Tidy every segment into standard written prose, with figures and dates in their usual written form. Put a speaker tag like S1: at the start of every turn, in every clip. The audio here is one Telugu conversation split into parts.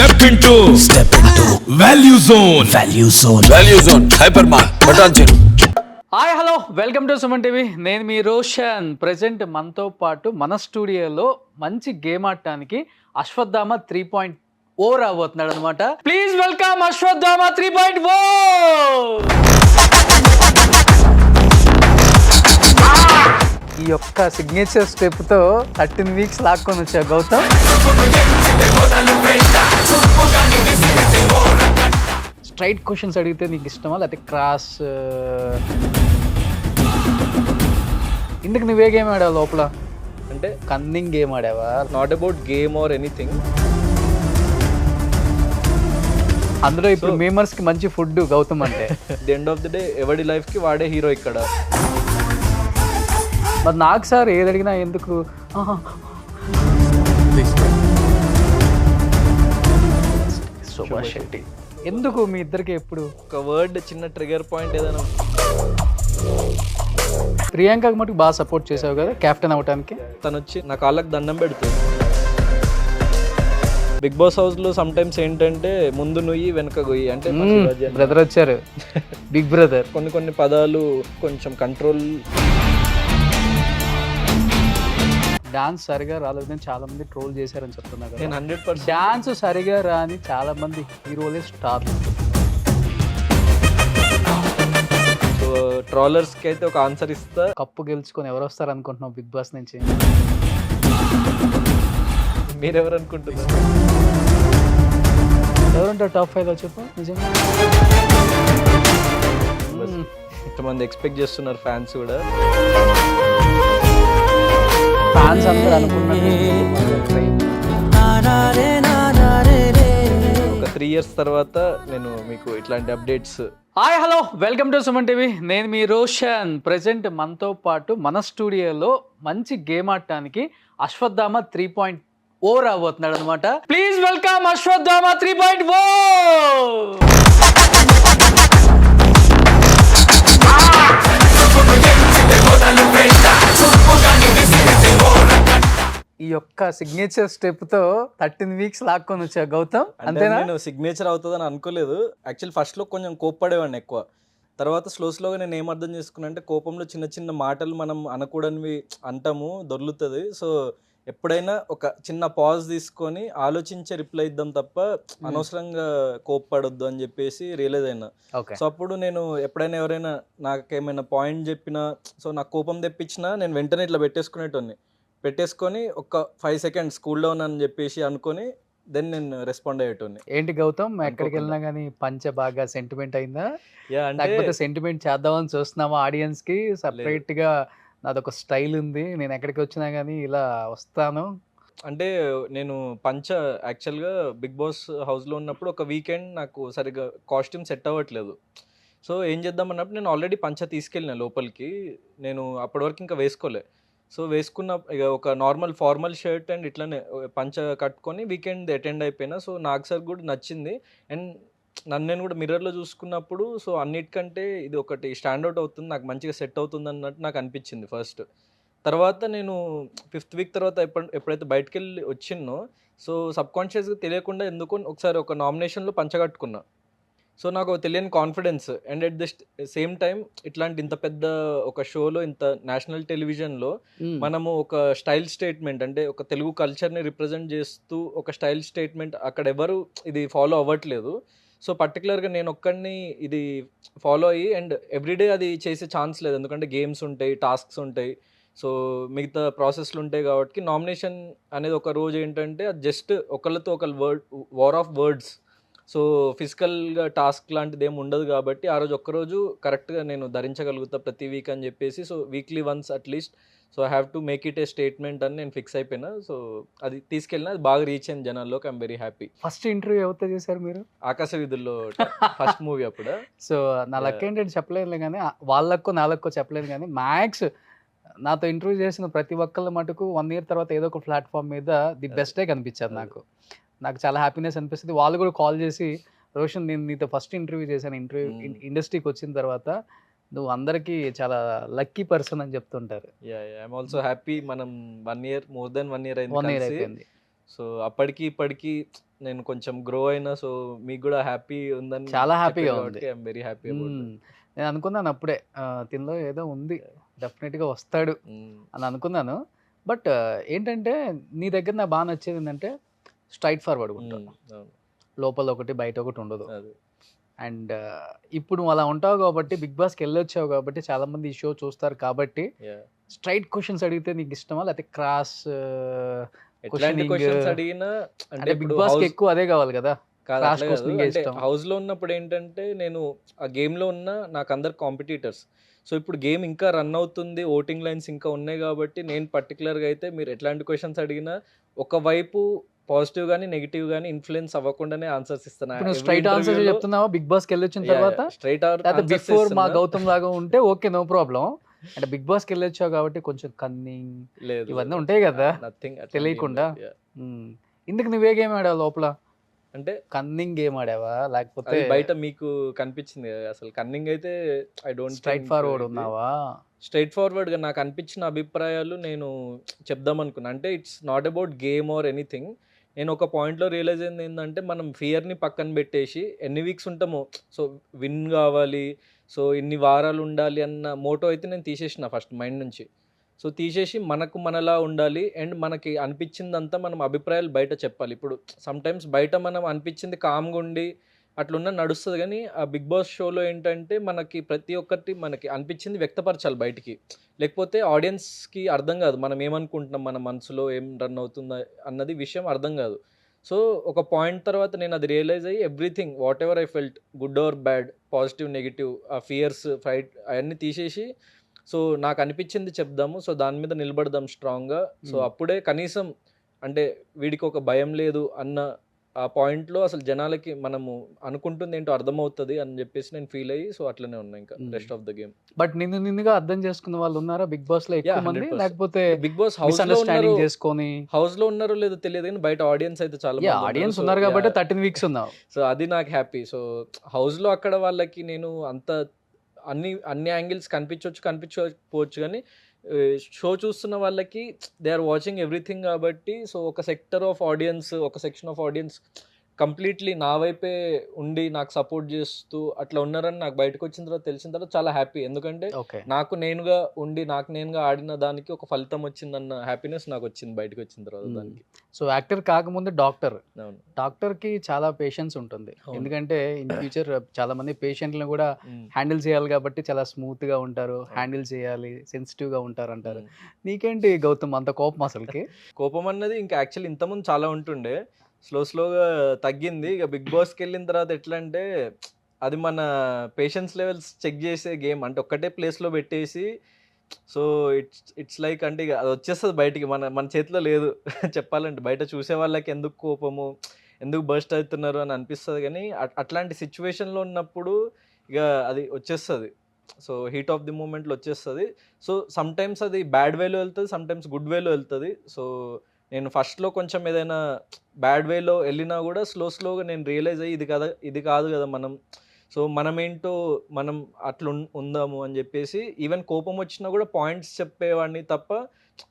S1: Step into
S2: Value Zone.
S1: Value Zone. Hypermart. Patanjali.
S3: Hi hello welcome to Suman TV. నేను మీ రోషన్. ప్రజెంట్ మనతో పాటు మన స్టూడియోలో మంచి గేమ్ ఆడటానికి అశ్వత్థామ 3.0 రాబోతున్నాడు అనమాట. Please welcome Ashwatthama 3.0. ఈ యొక్క సిగ్నేచర్ స్టెప్తో 13 వీక్స్ లాక్కొని వచ్చా గౌతమ్. స్ట్రైట్ క్వశ్చన్స్ అడిగితే నీకు ఇష్టమా లేకపోతే క్రాస్? ఇందుకు నువ్వే గేమ్ ఆడావు లోపల?
S4: అంటే
S3: కన్నింగ్ గేమ్ ఆడావా?
S4: Not about game or anything.
S3: అందులో ఇప్పుడు మేమర్స్ కి మంచి ఫుడ్ గౌతమ్ అంటే.
S4: The end of the day ఎవరి లైఫ్ కి వాడే హీరో ఇక్కడ.
S3: మరి నాకు సార్ ఏది అడిగినా ఎందుకు శోభా శెట్టి ఎందుకు మీ ఇద్దరికి ఎప్పుడు?
S4: ఒక వర్డ్ చిన్న ట్రిగర్ పాయింట్ ఏదైనా.
S3: ప్రియాంకకి మటుకు బాగా సపోర్ట్ చేసావు కదా కెప్టెన్ అవటానికి.
S4: తను వచ్చి నా కాళ్ళకి దండం పెడుతుంది. బిగ్ బాస్ హౌస్ లో సమ్ టైమ్స్ ఏంటంటే ముందు నుయ్యి వెనక గొయ్యి అంటే
S3: బ్రదర్ వచ్చారు, బిగ్ బ్రదర్.
S4: కొన్ని పదాలు కొంచెం కంట్రోల్.
S3: డాన్స్ సరిగా రాలేదని చాలా మంది ట్రోల్ చేశారని చెప్తున్నారు.
S4: నేను 100%
S3: డాన్స్ సరిగా రాని చాలా మంది హీరోలే స్టార్.
S4: సో ట్రోలర్స్ కి అయితే ఒక ఆన్సర్ ఇస్తా.
S3: కప్పు గెలుచుకొని ఎవరు వస్తారు అనుకుంటున్నావు బిగ్ బాస్ నుంచి?
S4: మీరెవరు అనుకుంటున్నారు?
S3: ఎవరుంటారు టాప్ 5 లో చెప్పు నిజంగా.
S4: ఇంతమంది ఎక్స్పెక్ట్ చేస్తున్నారు ఫ్యాన్స్ కూడా.
S3: ఫ్యాన్స్ అందరూ అనుకున్నట్టు
S4: ఒక 3 years తర్వాత నేను మీకు ఇట్లాంటి updates.
S3: Hi hello welcome to Suman TV. నేను మీ రోషన్. ప్రజెంట్ మనతో పాటు మన స్టూడియోలో మంచి గేమ్ ఆడటానికి అశ్వత్థామ 3.0 రాబోతున్నాడు అనమాట. Please welcome Ashwatthama 3.0. ఈ యొక్క సిగ్నేచర్ స్టెప్తో 13 వీక్స్ లాక్కొని వచ్చా గౌతమ్, అంతేనా?
S4: నేను సిగ్నేచర్ అవుతుందని అనుకోలేదు. యాక్చువల్ ఫస్ట్లో కొంచెం కోప్పడేవాడిని ఎక్కువ. తర్వాత స్లోగా నేను ఏం అర్థం చేసుకున్నా అంటే కోపంలో చిన్న చిన్న మాటలు మనం అనకూడనివి అంటాము, దొర్లుతుంది. సో ఎప్పుడైనా ఒక చిన్న పాజ్ తీసుకొని ఆలోచించే రిప్లై ఇద్దాం తప్ప అనవసరంగా కోప్పడొద్దు అని చెప్పేసి రియలైజ్ అయినా. సో అప్పుడు నేను ఎప్పుడైనా ఎవరైనా నాకేమైనా పాయింట్ చెప్పినా, సో నాకు కోపం తెప్పించినా నేను వెంటనే ఇట్లా పెట్టేసుకొని ఒక 5 seconds కూల్ డౌన్ అని చెప్పేసి అనుకొని దెన్ నేను రెస్పాండ్ అయ్యేటోని.
S3: ఏంటి గౌతమ్, ఎక్కడికి వెళ్ళినా కానీ పంచ బాగా సెంటిమెంట్ అయిందా? లేకపోతే సెంటిమెంట్ చేద్దామని చూస్తున్నావా ఆడియన్స్ కి? సపరేట్ గా నాదొక స్టైల్ ఉంది, నేను ఎక్కడికి వచ్చినా కానీ ఇలా వస్తాను
S4: అంటే. నేను పంచ యాక్చువల్గా బిగ్ బాస్ హౌస్లో ఉన్నప్పుడు ఒక వీకెండ్ నాకు సరిగ్గా కాస్ట్యూమ్ సెట్ అవ్వట్లేదు. సో ఏం చేద్దాం అన్నప్పుడు నేను ఆల్రెడీ పంచ తీసుకెళ్ళిన లోపలికి. నేను అప్పటి వరకు ఇంకా వేసుకోలే. సో వేసుకున్న ఇక ఒక నార్మల్ ఫార్మల్ షర్ట్ అండ్ ఇట్లానే పంచ కట్టుకొని వీకెండ్ అటెండ్ అయిపోయినా. సో నాకు సార్ కూడా నచ్చింది. అండ్ నన్ను నేను కూడా మిర్రర్లో చూసుకున్నప్పుడు సో అన్నిటికంటే ఇది ఒకటి స్టాండ్అవుట్ అవుతుంది, నాకు మంచిగా సెట్ అవుతుంది అన్నట్టు నాకు అనిపించింది ఫస్ట్. తర్వాత నేను 5th వీక్ తర్వాత ఎప్పుడైతే బయటకు వెళ్ళి వచ్చిన్నో సో సబ్కాన్షియస్గా తెలియకుండా ఎందుకో ఒకసారి ఒక నామినేషన్లో పంచ కట్టుకున్నా. సో నాకు తెలియని confidence. And at the same time ఇట్లాంటి ఇంత పెద్ద ఒక షోలో, ఇంత నేషనల్ టెలివిజన్లో మనము ఒక స్టైల్ స్టేట్మెంట్ అంటే ఒక తెలుగు కల్చర్ని రిప్రజెంట్ చేస్తూ ఒక స్టైల్ స్టేట్మెంట్ అక్కడ ఎవరు ఇది ఫాలో అవ్వట్లేదు. సో పర్టికులర్గా నేను ఒక్కడిని ఇది ఫాలో అయ్యి అండ్ ఎవ్రీడే అది చేసే ఛాన్స్ లేదు, ఎందుకంటే గేమ్స్ ఉంటాయి, టాస్క్స్ ఉంటాయి, సో మిగతా ప్రాసెస్లు ఉంటాయి. కాబట్టి నామినేషన్ అనేది ఒక రోజు ఏంటంటే అది జస్ట్ ఒకళ్ళతో ఒకళ్ళు వార్ ఆఫ్ వర్డ్స్. సో ఫిజికల్గా టాస్క్ లాంటిది ఏమి ఉండదు కాబట్టి ఆ రోజు ఒక్కరోజు కరెక్ట్గా నేను ధరించగలుగుతా ప్రతి వీక్ అని చెప్పేసి. So weekly once at least so I have to make it A statement అని నేను ఫిక్స్ అయిపోయినా. సో అది తీసుకెళ్ళినా, అది బాగా రీచ్ అయింది జనాల్లోకి. I'm very happy.
S3: First interview ఎవరితో చేశారు మీరు?
S4: ఆకాశ వీధుల్లో ఫస్ట్ మూవీ అప్పుడు.
S3: సో నా లక్ ఏంటంటే చెప్పలేదు కానీ, వాళ్ళక్కో నాలక్కో చెప్పలేదు కానీ, మ్యాక్స్ నాతో ఇంటర్వ్యూ చేసిన ప్రతి ఒక్కళ్ళ మటుకు 1 year తర్వాత ఏదో ఒక ప్లాట్ఫామ్ మీద ది బెస్టే కనిపించారు నాకు చాలా హ్యాపీనెస్ అనిపిస్తుంది. వాళ్ళు కూడా కాల్ చేసి, రోషన్ నేను నీతో ఫస్ట్ ఇంటర్వ్యూ చేశాను, ఇండస్ట్రీకి వచ్చిన తర్వాత నువ్వు అందరికీ చాలా లక్కీ పర్సన్ అని చెప్తుంటారు.
S4: I'm also happy. మనం 1 year, more than 1 year
S3: అయిపోయింది.
S4: సో అప్పటికి ఇప్పటికి నేను కొంచెం గ్రో అయినా. సో మీకు కూడా హ్యాపీ ఉందని
S3: చాలా హ్యాపీగా
S4: చెప్పారు
S3: ఉంది.
S4: కాబట్టి ఐఎమ్ వెరీ హ్యాపీ అబౌట్
S3: హ్మ్. నేను అనుకున్నాను అప్పుడే తినలో ఏదో ఉంది. డెఫినిట్‌గా వస్తాడు అని అనుకున్నాను. బట్ ఏంటంటే నీ దగ్గర నాకు బాగా నచ్చేది ఏంటంటే స్ట్రెయిట్ ఫార్వర్డ్‌గా ఉంటావు.
S4: అవును.
S3: లోపల ఒకటి, బయట ఒకటి ఉండదు.
S4: అది
S3: అండ్ ఇప్పుడు నువ్వు అలా ఉంటావు కాబట్టి, బిగ్ బాస్‌కి వెళ్ళొచ్చావు కాబట్టి చాలామంది ఈ షో చూస్తారు కాబట్టి
S4: యా
S3: స్ట్రెయిట్ క్వెషన్స్ అడిగితే నీకు ఇష్టమా? లేకపోతే క్రాస్
S4: ఎట్లాంటి
S3: క్వెషనింగ్
S4: క్వశ్చన్స్ అడిగినా అంటే
S3: అంటే బిగ్
S4: ఇప్పుడు
S3: బాస్‌కి
S4: హౌస్
S3: ఎక్కువ అదే కావాలి కదా!
S4: కాదు
S3: క్రాస్
S4: అట్లా కాదు.
S3: క్వెషనింగే
S4: అంటే
S3: ఇష్టం.
S4: హౌస్‌లో ఉన్నప్పుడు ఏంటంటే నేను ఆ గేమ్‌లో ఉన్న నాకందరు కాంపిటీటర్స్. సో ఇప్పుడు గేమ్ ఇంకా రన్ అవుతుంది. ఓటింగ్ లైన్స్ ఇంకా ఉన్నాయి కాబట్టి నేను పర్టిక్యులర్‌గా అయితే మీరు ఎట్లాంటి క్వెషన్స్ అడిగినా ఒకవైపు పాజిటివ్ గాని, నెగెటివ్ గాని ఇన్‌ఫ్లూయెన్స్ అవ్వకుండానే ఆన్సర్స్ ఇస్తాను.
S3: ఇప్పుడు నువ్వు
S4: ఎవ్రి
S3: స్ట్రెయిట్ ఆన్సర్సే
S4: ఇంటర్వ్యూలో
S3: చెప్తున్నావా బిగ్ బాస్‌కి వెళ్ళొచ్చిన
S4: యాహ్!
S3: తర్వాత?
S4: స్ట్రెయిట్
S3: లేకపోతే
S4: ఆన్సర్సే
S3: బిఫోర్ మా
S4: ఇస్తున్నా.
S3: గౌతమ్ లాగా ఉంటే ఓకే. No problem. అంటే బిగ్ బాస్‌కి వెళ్ళొచ్చావు కాబట్టి కొంచెం కన్నింగ్
S4: లేదు
S3: ఇవన్నీ
S4: లేదు.
S3: ఉంటాయి కదా!
S4: నథింగ్ అట్లాంటివి ఏం
S3: తెలియకుండా.
S4: లేదు. యాహ్!
S3: హ్మ్. ఇందుకు నువ్వే గేమ్ ఆడావు లోపల?
S4: అంటే
S3: కన్నింగ్ గేమ్ ఆడావా? లేకపోతే
S4: అది బయట మీకు కనిపించింది కదా! అసలు కన్నింగ్ అయితే I don't
S3: straight
S4: think
S3: forward
S4: ఇది.
S3: ఉన్నావా?
S4: స్ట్రెయిట్ ఫార్వర్డ్‌గా నాకు అనిపించిన అభిప్రాయాలు నేను చెప్దామనుకున్నా. అంటే it's not about game or anything. నేను ఒక పాయింట్‌లో రియలైజ్ అయింది ఏందంటే, మనం ఫియర్‌ని పక్కన పెట్టేసి ఎన్ని వీక్స్ ఉంటామో సో విన్ గావాలి, సో ఇన్ని వారాలు ఉండాలి అన్న మోటో అయితే నేను తీసేసిన ఫస్ట్ మైండ్ నుంచి. సో తీసేసి మనకు మనలా ఉండాలి అండ్ మనకి అనిపించిందంతా మనం అభిప్రాయాలు బయట చెప్పాలి. ఇప్పుడు సమ్‌టైమ్స్ బయట మనం అనిపించింది కామ్‌గా ఉండి అట్లున్నా నడుస్తది గానీ, ఆ 'బిగ్ బాస్' షోలో ఏంటంటే, మనకి ప్రతి ఒక్కటి మనకి అనిపించింది వ్యక్తపరచాలి బయటికి. లేకపోతే ఆడియన్స్‌కి అర్థం గాదు. మనం ఏమనుకుంటున్నాం, మన మనసులో ఏం రన్ అవుతుందా అన్నది విషయం అర్థం గాదు. సో, ఒక పాయింట్ తర్వాత నేనది రియలైజ్ అయ్యి everything whatever I felt good or bad, positive, negative ఆ ఫియర్స్, ఫ్రైట్ అయన్నీ తీసేసి, సో, నాకనిపించింది చెప్దాము. సో, దాని మీద నిలబడదాం స్ట్రాంగ్‌గా. సో,
S3: హ్మ్.
S4: అప్పుడే కనీసం అంటే వీడికొక భయం లేదు అన్న ఆ పాయింట్‌లో అసలు జనాలకి మనము అనుకుంటుందేంటో అర్థమవుతది అని జెప్పేసి నేను ఫీల్ అయ్యి, సో, అట్లనే ఉన్నా ఇంకా
S3: hmm.
S4: Rest of the game.
S3: But నిన్నుగా అర్థం చేసుకున్న వాళ్ళు ఉన్నారా బిగ్ బాస్‌లో ఎక్కువ
S4: యాహ్!
S3: మంది?
S4: 100%.
S3: లేకపోతే
S4: బిగ్ బాస్ హౌస్‌లో ఉన్నారో
S3: మిస్‌అండర్‌స్టాండింగ్ చేసుకొని
S4: హౌస్‌లో ఉన్నారో లేదో తెలియదు గానీ బయట ఆడియన్స్ అయితే చాలా
S3: యాహ్!
S4: మందున్నారు.
S3: ఆడియన్స్
S4: సో
S3: ఉన్నారు కాబట్టే
S4: యాహ్!
S3: 13 వీక్స్ ఉన్నావు.
S4: సో, అది నాకు హ్యాపీ. సో, హౌస్‌లో అక్కడ వాళ్ళకి నేను అంత అన్ని యాంగిల్స్ కనిపించకపోవచ్చు గానీ షో చూస్తున్న వాళ్ళకి దే ఆర్ వాచింగ్ ఎవ్రీథింగ్ గాబట్టి, సో, ఒక సెక్టర్ ఆఫ్ ఆడియన్స్, ఒక సెక్షన్ ఆఫ్ ఆడియన్స్ కంప్లీట్‌లీ నా వైపే ఉండి నాకు సపోర్ట్ జేస్తూ అట్లా ఉన్నారని నాకు బయటకొచ్చిన తర్వాత తెలిసిన తర్వాత చాలా హ్యాపీ. ఎందుకంటే
S3: ఓకే.
S4: నాకు నేనుగా ఉండి, నాకు నేనుగా ఆడిన దానికి ఒక ఫలితం వచ్చిందన్న హ్యాపీనెస్ నాకొచ్చింది బయటకొచ్చిన తర్వాత
S3: హ్మ్.
S4: దానికి.
S3: సో, యాక్టర్ కాకముందు డాక్టర్.
S4: అవును.
S3: డాక్టర్‌కి చాలా పేషెన్స్ ఉంటుంది.
S4: అవును.
S3: ఎందుకంటే ఇన్ ఫ్యూచర్ చాలామంది పేషెంట్‌లని కూడా
S4: హ్మ్.
S3: హ్యాండిల్ చేయాలి కాబట్టి చాలా స్మూత్‌గా ఉంటారు.
S4: అవును.
S3: హ్యాండిల్ చేయాలి, సెన్సిటివ్‌గా ఉంటారంటారు.
S4: హ్మ్.
S3: నీకేంటి గౌతమ్ అంత కోపం అసలకి?
S4: కోపం అన్నది ఇంకా యాక్చువల్లీ ఇంతకుముందు చాలా ఉంటుండే. స్లోగా తగ్గింది. ఇక 'బిగ్ బాస్'కెళ్ళిన తర్వాత ఎట్లా అంటే, అది మన పేషెన్స్ లెవెల్స్ చెక్ చేసే గేమ్. అంటే ఒక్కటే ప్లేస్‌లో పెట్టేసి, సో, ఇట్స్ ఇట్స్ లైక్ అంటే ఇక అది వచ్చేస్తది బయటికి. మన మన చేతిలో లేదు చెప్పాలంటే. బయట చూసే వాళ్ళకి ఎందుకు కోపము, ఎందుకు బర్స్ట్ అవుతున్నారు అని అనిపిస్తది గానీ, అట్లాంటి సిట్యుయేషన్‌లో ఉన్నప్పుడు ఇక అది వచ్చేస్తది. సో, హీట్ ఆఫ్ ది మూమెంట్‌లో వచ్చేస్తది. సో, సమ్‌టైమ్స్ అది బ్యాడ్ వేలో ఎళ్తది. సమ్‌టైమ్స్ గుడ్ వేలో ఎళ్తది. సో, నేను ఫస్ట్‌లో కొంచెం ఏదైనా బ్యాడ్ వేలో ఎళ్ళినా గూడా స్లోగా నేను రియలైజ్ అయ్యి ఇది కాదు గదా! సో, మనమేంటో మనం ఉందాము అని జెప్పేసి ఈవెన్ కోపమొచ్చినా గూడా పాయింట్స్ చెప్పేవాడిని తప్ప,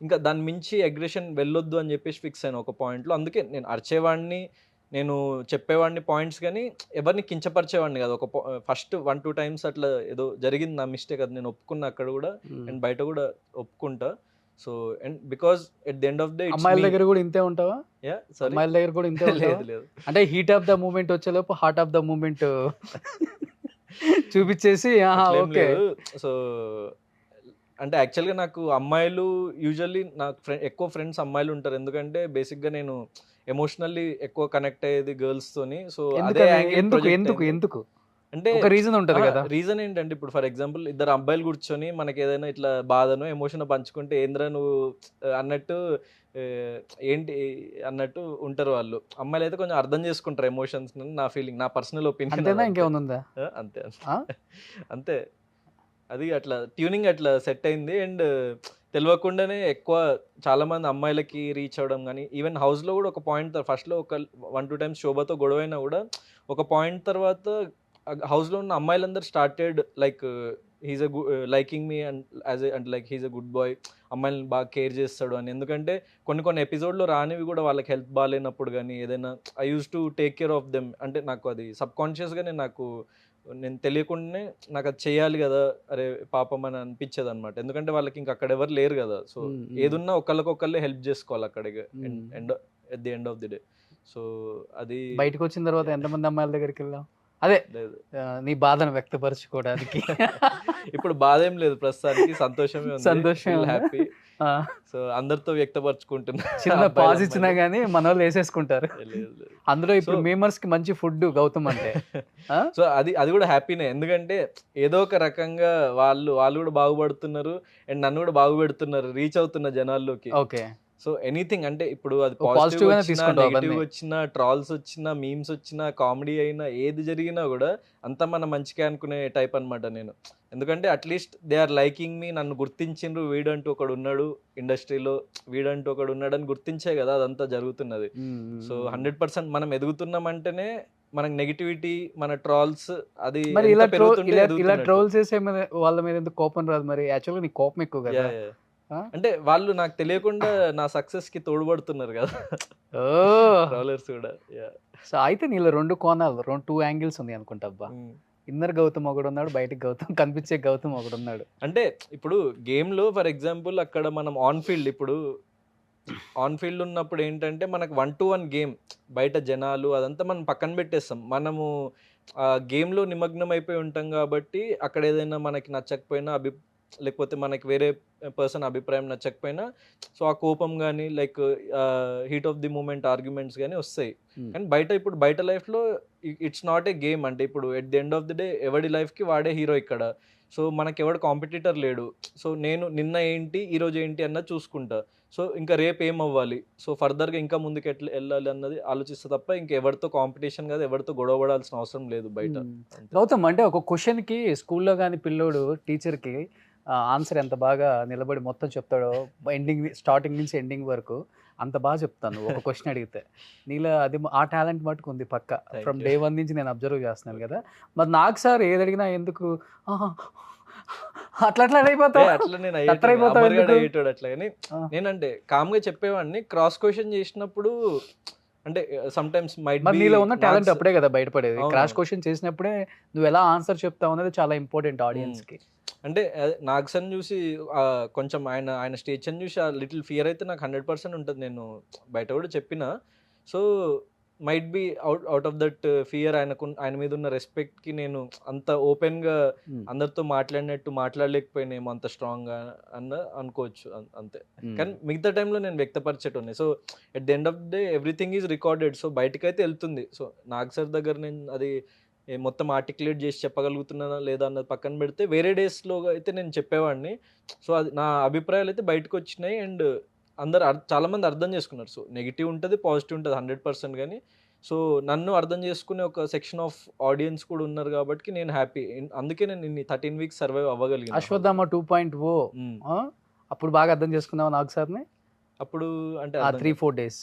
S4: ఇంకా దాన్ని మించి అగ్రెషన్ వెళ్ళొద్దు అని జెప్పేసి ఫిక్స్ అయ్యాను ఒక పాయింట్‌లో. అందుకే నేను అరిచేవాడిని, నేను చెప్పేవాడిని పాయింట్స్ గానీ, ఎవరిని కించపరిచేవాడిని గాదు. ఫస్ట్ 1, 2 టైమ్స్ అట్లా ఏదో జరిగింది నా మిస్టేక్, అది నేను ఒప్పుకున్నా అక్కడ గూడా
S3: హ్మ్.
S4: అండ్ బయట గూడా ఒప్పుకుంటా. So, and because at the end of the day it's
S3: అమ్మాయిల
S4: మీ.
S3: దగ్గర కూడా ఇంతే ఉంటావా?
S4: యాహ్! సారీ.
S3: అమ్మాయిల దగ్గర కూడా ఇంతే ఉంటావా?
S4: లేదు.
S3: అంటే హీట్ ఆఫ్ ద మూమెంట్ వచ్చేలోపు హార్ట్ ఆఫ్ ద మూమెంట్ చూపిచ్చేసి ఆహా!
S4: అట్లేం
S3: ఓకే.
S4: లేదు. సో, అంటే యాక్చువల్‌గా నాకు అమ్మాయిలు యూజువల్లీ నాకు ఎక్కువ ఫ్రెండ్స్ అమ్మాయిలుంటారు. ఎందుకంటే బేసిక్‌గా నేను ఎమోషనల్లీ ఎక్కువ కనెక్ట్ అయ్యేది గర్ల్స్‌తోని. సో, అదే
S3: ఎందుకని?
S4: యాంగిల్
S3: ఎందుకు?
S4: ప్రొజెక్ట్
S3: ఎందుకు?
S4: అయింది.
S3: ఎందుకు?
S4: అంటే
S3: ఒక రీజన్ ఉంటది గదా!
S4: రీజన్ ఏంటంటే ఇప్పుడు ఫర్ ఎగ్జాంపుల్ ఇద్దరు అబ్బాయిలు కూర్చొని మనకేదైనా ఇట్లా బాధనో, ఎమోషనో పంచుకుంటే ఏందిరా నువ్వు అన్నట్టు ఆహ్, ఏంటి అన్నట్టు ఉంటారు వాళ్ళు. అమ్మాయిలైతే కొంచెం అర్థం చేసుకుంటారు ఎమోషన్స్‌ని నా ఫీలింగ్. నా పర్సనల్ ఒపీనియన్
S3: అంతేనా?
S4: అదంతే.
S3: ఇంకేమన్నా ఉందా?
S4: అంతే.
S3: ఆ?
S4: అంతే. అది అట్లా ట్యూనింగ్ అట్లా సెట్ అయింది. అండ్ తెలవకుండానే ఎక్కువ చాలామంది అమ్మాయిలకి రీచ్ అవ్వడం గానీ, ఈవెన్ హౌస్‌లో గూడా ఒక పాయింట్ ఫస్ట్‌లో ఒక 1, 2 టైమ్స్ శోభతో గొడవైనా గూడా ఒక పాయింట్ తర్వాత హౌస్‌లో ఉన్న అమ్మాయిలందరూ started like he's a liking me and as అంటే like he's a good boy, అమ్మాయిని బాగా కేర్ చేస్తాడు అని. ఎందుకంటే కొన్ని ఎపిసోడ్లో రానివి కూడా వాళ్ళకి హెల్త్ బాగాలేనప్పుడు కానీ ఏదైనా I use to take care of them. అంటే నాకు అది సబ్కాన్షియస్గానే నేను తెలియకుండానే నాకు అది చేయాలి కదా, అరే పాపం అని అనిపించేది అనమాట. ఎందుకంటే వాళ్ళకి ఇంకా అక్కడ ఎవరు లేరు కదా. సో ఏదున్నా ఒకళ్ళకొకళ్ళే హెల్ప్ చేసుకోవాలి అక్కడ end at the end of the day. So అది
S3: బయటకు వచ్చిన తర్వాత ఎంతమంది అమ్మాయిల దగ్గరికి వెళ్ళాం? అదే
S4: లేదు.
S3: నీ బాధను వ్యక్తపరచుకోవడానికి.
S4: ఇప్పుడు బాధ ఏం లేదు, ప్రస్తుతానికి సంతోషమే ఉంది,
S3: సంతోషమే ఉందా?
S4: హ్యాపీ. సో అందరితో వ్యక్తపరుచుకుంటున్నా.
S3: చిన్న పాజ్ ఇచ్చినా గానీ మన వాళ్ళు వేసేసుకుంటారు.
S4: లేదు లేదు.
S3: అందులో ఇప్పుడు మీమర్స్ కి మంచి ఫుడ్ గౌతమ్ అంటే.
S4: సో అది కూడా హ్యాపీనే. ఎందుకంటే ఏదో ఒక రకంగా వాళ్ళు కూడా బాగుపడుతున్నారు అండ్ నన్ను కూడా బాగుపెడుతున్నారు, రీచ్ అవుతున్న జనాల్లోకి.
S3: ఓకే.
S4: సో ఎనీథింగ్ అంటే ఇప్పుడు అది
S3: పాజిటివ్
S4: పాజిటివ్
S3: గానే
S4: వచ్చినా,
S3: తీసుకుంటావు
S4: నెగిటివ్
S3: అవన్నీ.
S4: వచ్చినా, ట్రాల్స్ వచ్చినా, మీమ్స్ వచ్చినా, కామెడీ అయినా, ఏది జరిగినా కూడా అంతా మన మంచిగా అనుకునే టైప్ అనమాట నేను. ఎందుకంటే at least they are liking me, నన్ను గుర్తించిండ్రు, వీడంటూ ఒకడు ఉన్నాడు ఇండస్ట్రీలో, వీడంటూ ఒకడు ఉన్నాడని గుర్తించే కదా అదంతా జరుగుతున్నది. సో 100% మనం ఎదుగుతున్నామంటేనే మనకి నెగిటివిటీ, మన ట్రాల్స్ అది
S3: మరి
S4: ఎంత
S3: ఇలా
S4: పెరుగుతుంటే
S3: ఇలా
S4: ఎదుగుతున్నట్టు.
S3: ట్రోల్ చేసే వాళ్ళ మీద ఎందుకు కోపం రాదు మరి? యాక్చువల్గా నీ కోపం ఎక్కువ కదా.
S4: Yeah, yeah.
S3: ఆ?
S4: అంటే వాళ్ళు నాకు తెలియకుండా నా సక్సెస్ కి తోడ్పడుతున్నారు కదా
S3: ఓ
S4: ట్రాలర్స్ కూడా. Yeah.
S3: సో అయితే నీలో రెండు కోణాలు, టూ యాంగిల్స్ ఉన్నాయి అనుకుంటా. అబ్బా,
S4: Mm.
S3: ఇన్నర్ గౌతమ్ ఒకడు ఉన్నాడు, బయటకు గౌతమ్ కనిపించే గౌతమ్ ఒకడు ఉన్నాడు.
S4: అంటే ఇప్పుడు గేమ్లో ఫర్ ఎగ్జాంపుల్ అక్కడ మనం ఆన్ ఫీల్డ్ ఉన్నప్పుడు ఏంటంటే మనకు 1-1 గేమ్, బయట జనాలు అదంతా మనం పక్కన పెట్టేస్తాం. మనము ఆ గేమ్లో నిమగ్నం అయిపోయి ఉంటాం కాబట్టి అక్కడ ఏదైనా మనకి నచ్చకపోయినా లేకపోతే మనకి వేరే పర్సన్ అభిప్రాయం నచ్చకపోయినా సో ఆ కోపం కానీ like heat of the moment arguments కానీ వస్తాయి. కానీ ఇప్పుడు బయట లైఫ్లో ఇట్స్ నాట్ ఏ గేమ్. అంటే ఇప్పుడు at the end of the day ఎవడి లైఫ్కి వాడే హీరో ఇక్కడ. సో మనకి ఎవడు కాంపిటీటర్ లేడు. సో నేను నిన్న ఏంటి ఈరోజు ఏంటి అన్నది చూసుకుంటా. సో ఇంకా రేపు ఏం అవ్వాలి, సో ఫర్దర్గా ఇంకా ముందుకు ఎట్లా వెళ్ళాలి అన్నది ఆలోచిస్తే తప్ప ఇంకా ఎవరితో కాంపిటీషన్ కాదు, ఎవరితో గొడవ పడాల్సిన అవసరం లేదు బయట.
S3: గౌతమ్ అంటే ఒక క్వశ్చన్కి స్కూల్లో కానీ పిల్లోడు టీచర్కి ఆన్సర్ ఎంత బాగా నిలబడి మొత్తం చెప్తాడో, స్టార్టింగ్ నుంచి ఎండింగ్ వరకు అంత బాగా చెప్తాను ఒక క్వశ్చన్ అడిగితే. నీలో అది ఆ టాలెంట్ మటుకు ఉంది పక్క. ఫ్రమ్ డే 1 నుంచి నేను అబ్జర్వ్ చేస్తున్నాను కదా. మరి నాకు సార్ ఏది అడిగినా ఎందుకు అట్లా అయిపోతావు,
S4: అట్లా నేను
S3: అయిపోతావు ఎందుకు?
S4: అయ్యేటోడు అట్లా. కానీ నేనంటే కామ్గా చెప్పేవాడిని. క్రాస్ క్వశ్చన్ చేసినప్పుడు అంటే సమ్ టైమ్స్
S3: మరి నీలో ఉన్న టాలెంట్ అప్పుడే కదా బయటపడేది. క్రాష్ క్వశ్చన్ చేసినప్పుడే నువ్వు ఎలా ఆన్సర్ చెప్తావు అనేది చాలా ఇంపార్టెంట్ ఆడియన్స్ కి.
S4: అంటే నాగ్సన్ చూసి కొంచెం ఆయన స్టేజ్ చూసి ఆ లిటిల్ ఫియర్ అయితే నాకు 100% ఉంటుంది. నేను బయట కూడా చెప్పిన. So might be out of that fear ఆయన మీద ఉన్న రెస్పెక్ట్కి నేను అంత ఓపెన్గా అందరితో మాట్లాడలేకపోయినేమో అంత స్ట్రాంగ్గా అనుకోవచ్చు అంతే. కానీ మిగతా టైంలో నేను వ్యక్తపరిచేటోని. So at the end of the day everything is recorded. So బయటకైతే వెళ్తుంది. సో నాగ్ సార్ దగ్గర నేను అది మొత్తం ఆర్టికులేట్ చేసి చెప్పగలుగుతున్నానా లేదా అన్నది పక్కన పెడితే వేరే డేస్లో అయితే నేను చెప్పేవాడిని. సో అది నా అభిప్రాయాలు అయితే బయటకు వచ్చినాయి అండ్ చాలామంది అర్థం చేసుకున్నారు. సో నెగిటివ్ ఉంటుంది, పాజిటివ్ ఉంటుంది 100%. కానీ సో నన్ను అర్థం చేసుకునే ఒక సెక్షన్ ఆఫ్ ఆడియన్స్ కూడా ఉన్నారు కాబట్టి నేను హ్యాపీ. అందుకే నేను ఇన్ని 13 వీక్స్ సర్వైవ్ అవ్వగలిగాను.
S3: అశ్వత్థామ 2.0 అప్పుడు బాగా అర్థం చేసుకున్నావు నాగ్ సార్ని? అప్పుడు అంటే 3-4 డేస్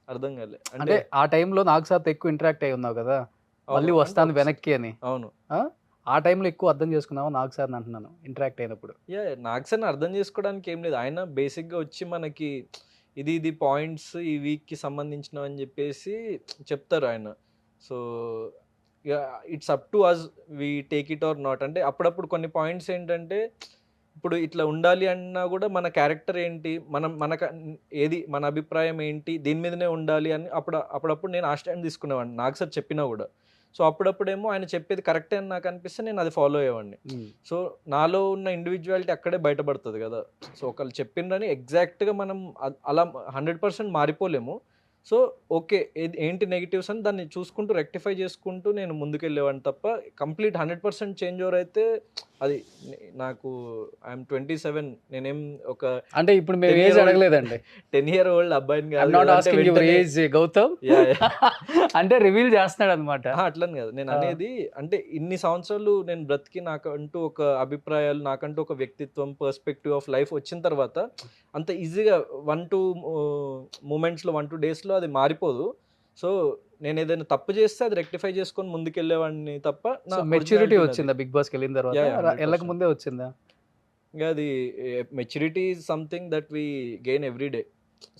S4: అర్థం కాలే.
S3: అంటే ఆ టైంలో నాగ్ సార్తో ఎక్కువ ఇంటరాక్ట్ అయి ఉన్నావు కదా, మళ్ళీ వస్తాను వెనక్కి అని.
S4: అవును,
S3: ఆ టైంలో ఎక్కువ అర్థం చేసుకున్నావు నాగ్ సార్ని అంటున్నాను ఇంటరాక్ట్ అయినప్పుడు.
S4: నాగ్ సార్ని అర్థం చేసుకోవడానికి ఏం లేదు. ఆయన బేసిక్గా వచ్చి మనకి ఇది పాయింట్స్ ఈ వీక్కి సంబంధించినవి అని చెప్పేసి చెప్తారు ఆయన. So it's up to us we take it or not. అంటే అప్పుడప్పుడు కొన్ని పాయింట్స్ ఏంటంటే ఇప్పుడు ఇట్లా ఉండాలి అన్నా కూడా మన క్యారెక్టర్ ఏంటి, ఏది మన అభిప్రాయం ఏంటి, దీని మీదనే ఉండాలి అని అప్పుడప్పుడు నేను ఆ స్టాండ్ తీసుకునేవాడిని నాగ్ సార్ చెప్పినా కూడా. సో అప్పుడప్పుడేమో ఆయన చెప్పేది కరెక్టే అని నాకు అనిపిస్తే నేను అది ఫాలో అయ్యేవాడిని. సో నాలో ఉన్న ఇండివిజువాలిటీ అక్కడే బయటపడుతుంది కదా. సో ఒకళ్ళు చెప్పిండ్రని ఎగ్జాక్ట్గా మనం అలా 100% మారిపోలేము. సో ఓకే ఏంటి నెగిటివ్స్ అని దాన్ని చూసుకుంటూ రెక్టిఫై చేసుకుంటూ నేను ముందుకెళ్ళేవాడిని తప్ప కంప్లీట్ 100% చేంజ్ ఓవర్ అయితే అది నాకు ఐఎమ్ 27. నేనేం ఒక
S3: అంటే ఇప్పుడు మేము ఏజ్ అడగలేదండి,
S4: 10-year-old అబ్బాయిని
S3: గౌతమ్ అంటే రివీల్ చేస్తున్నాడు అనమాట.
S4: అట్లని కాదు నేను అనేది. అంటే ఇన్ని సంవత్సరాలు నేను బ్రతికి నాకంటూ ఒక అభిప్రాయాలు, నాకంటూ ఒక వ్యక్తిత్వం, పర్స్పెక్టివ్ ఆఫ్ లైఫ్ వచ్చిన తర్వాత అంత ఈజీగా 1-2 మూమెంట్స్లో 1-2 డేస్లో అది మారిపోదు. సో నేను ఏదైనా తప్పు చేస్తే అది రెక్టిఫై చేసుకొని ముందుకెళ్ళేవాడిని తప్ప
S3: సో
S4: నా
S3: మెచ్యూరిటీ
S4: ఒరిజినాలిటీ నాది.
S3: వచ్చిందా బిగ్ బాస్కి వెళ్ళిన తర్వాత?
S4: Yeah, 100%.
S3: వెళ్ళక ముందే వచ్చిందా?
S4: ఇంకా అది maturity is something that we gain every day.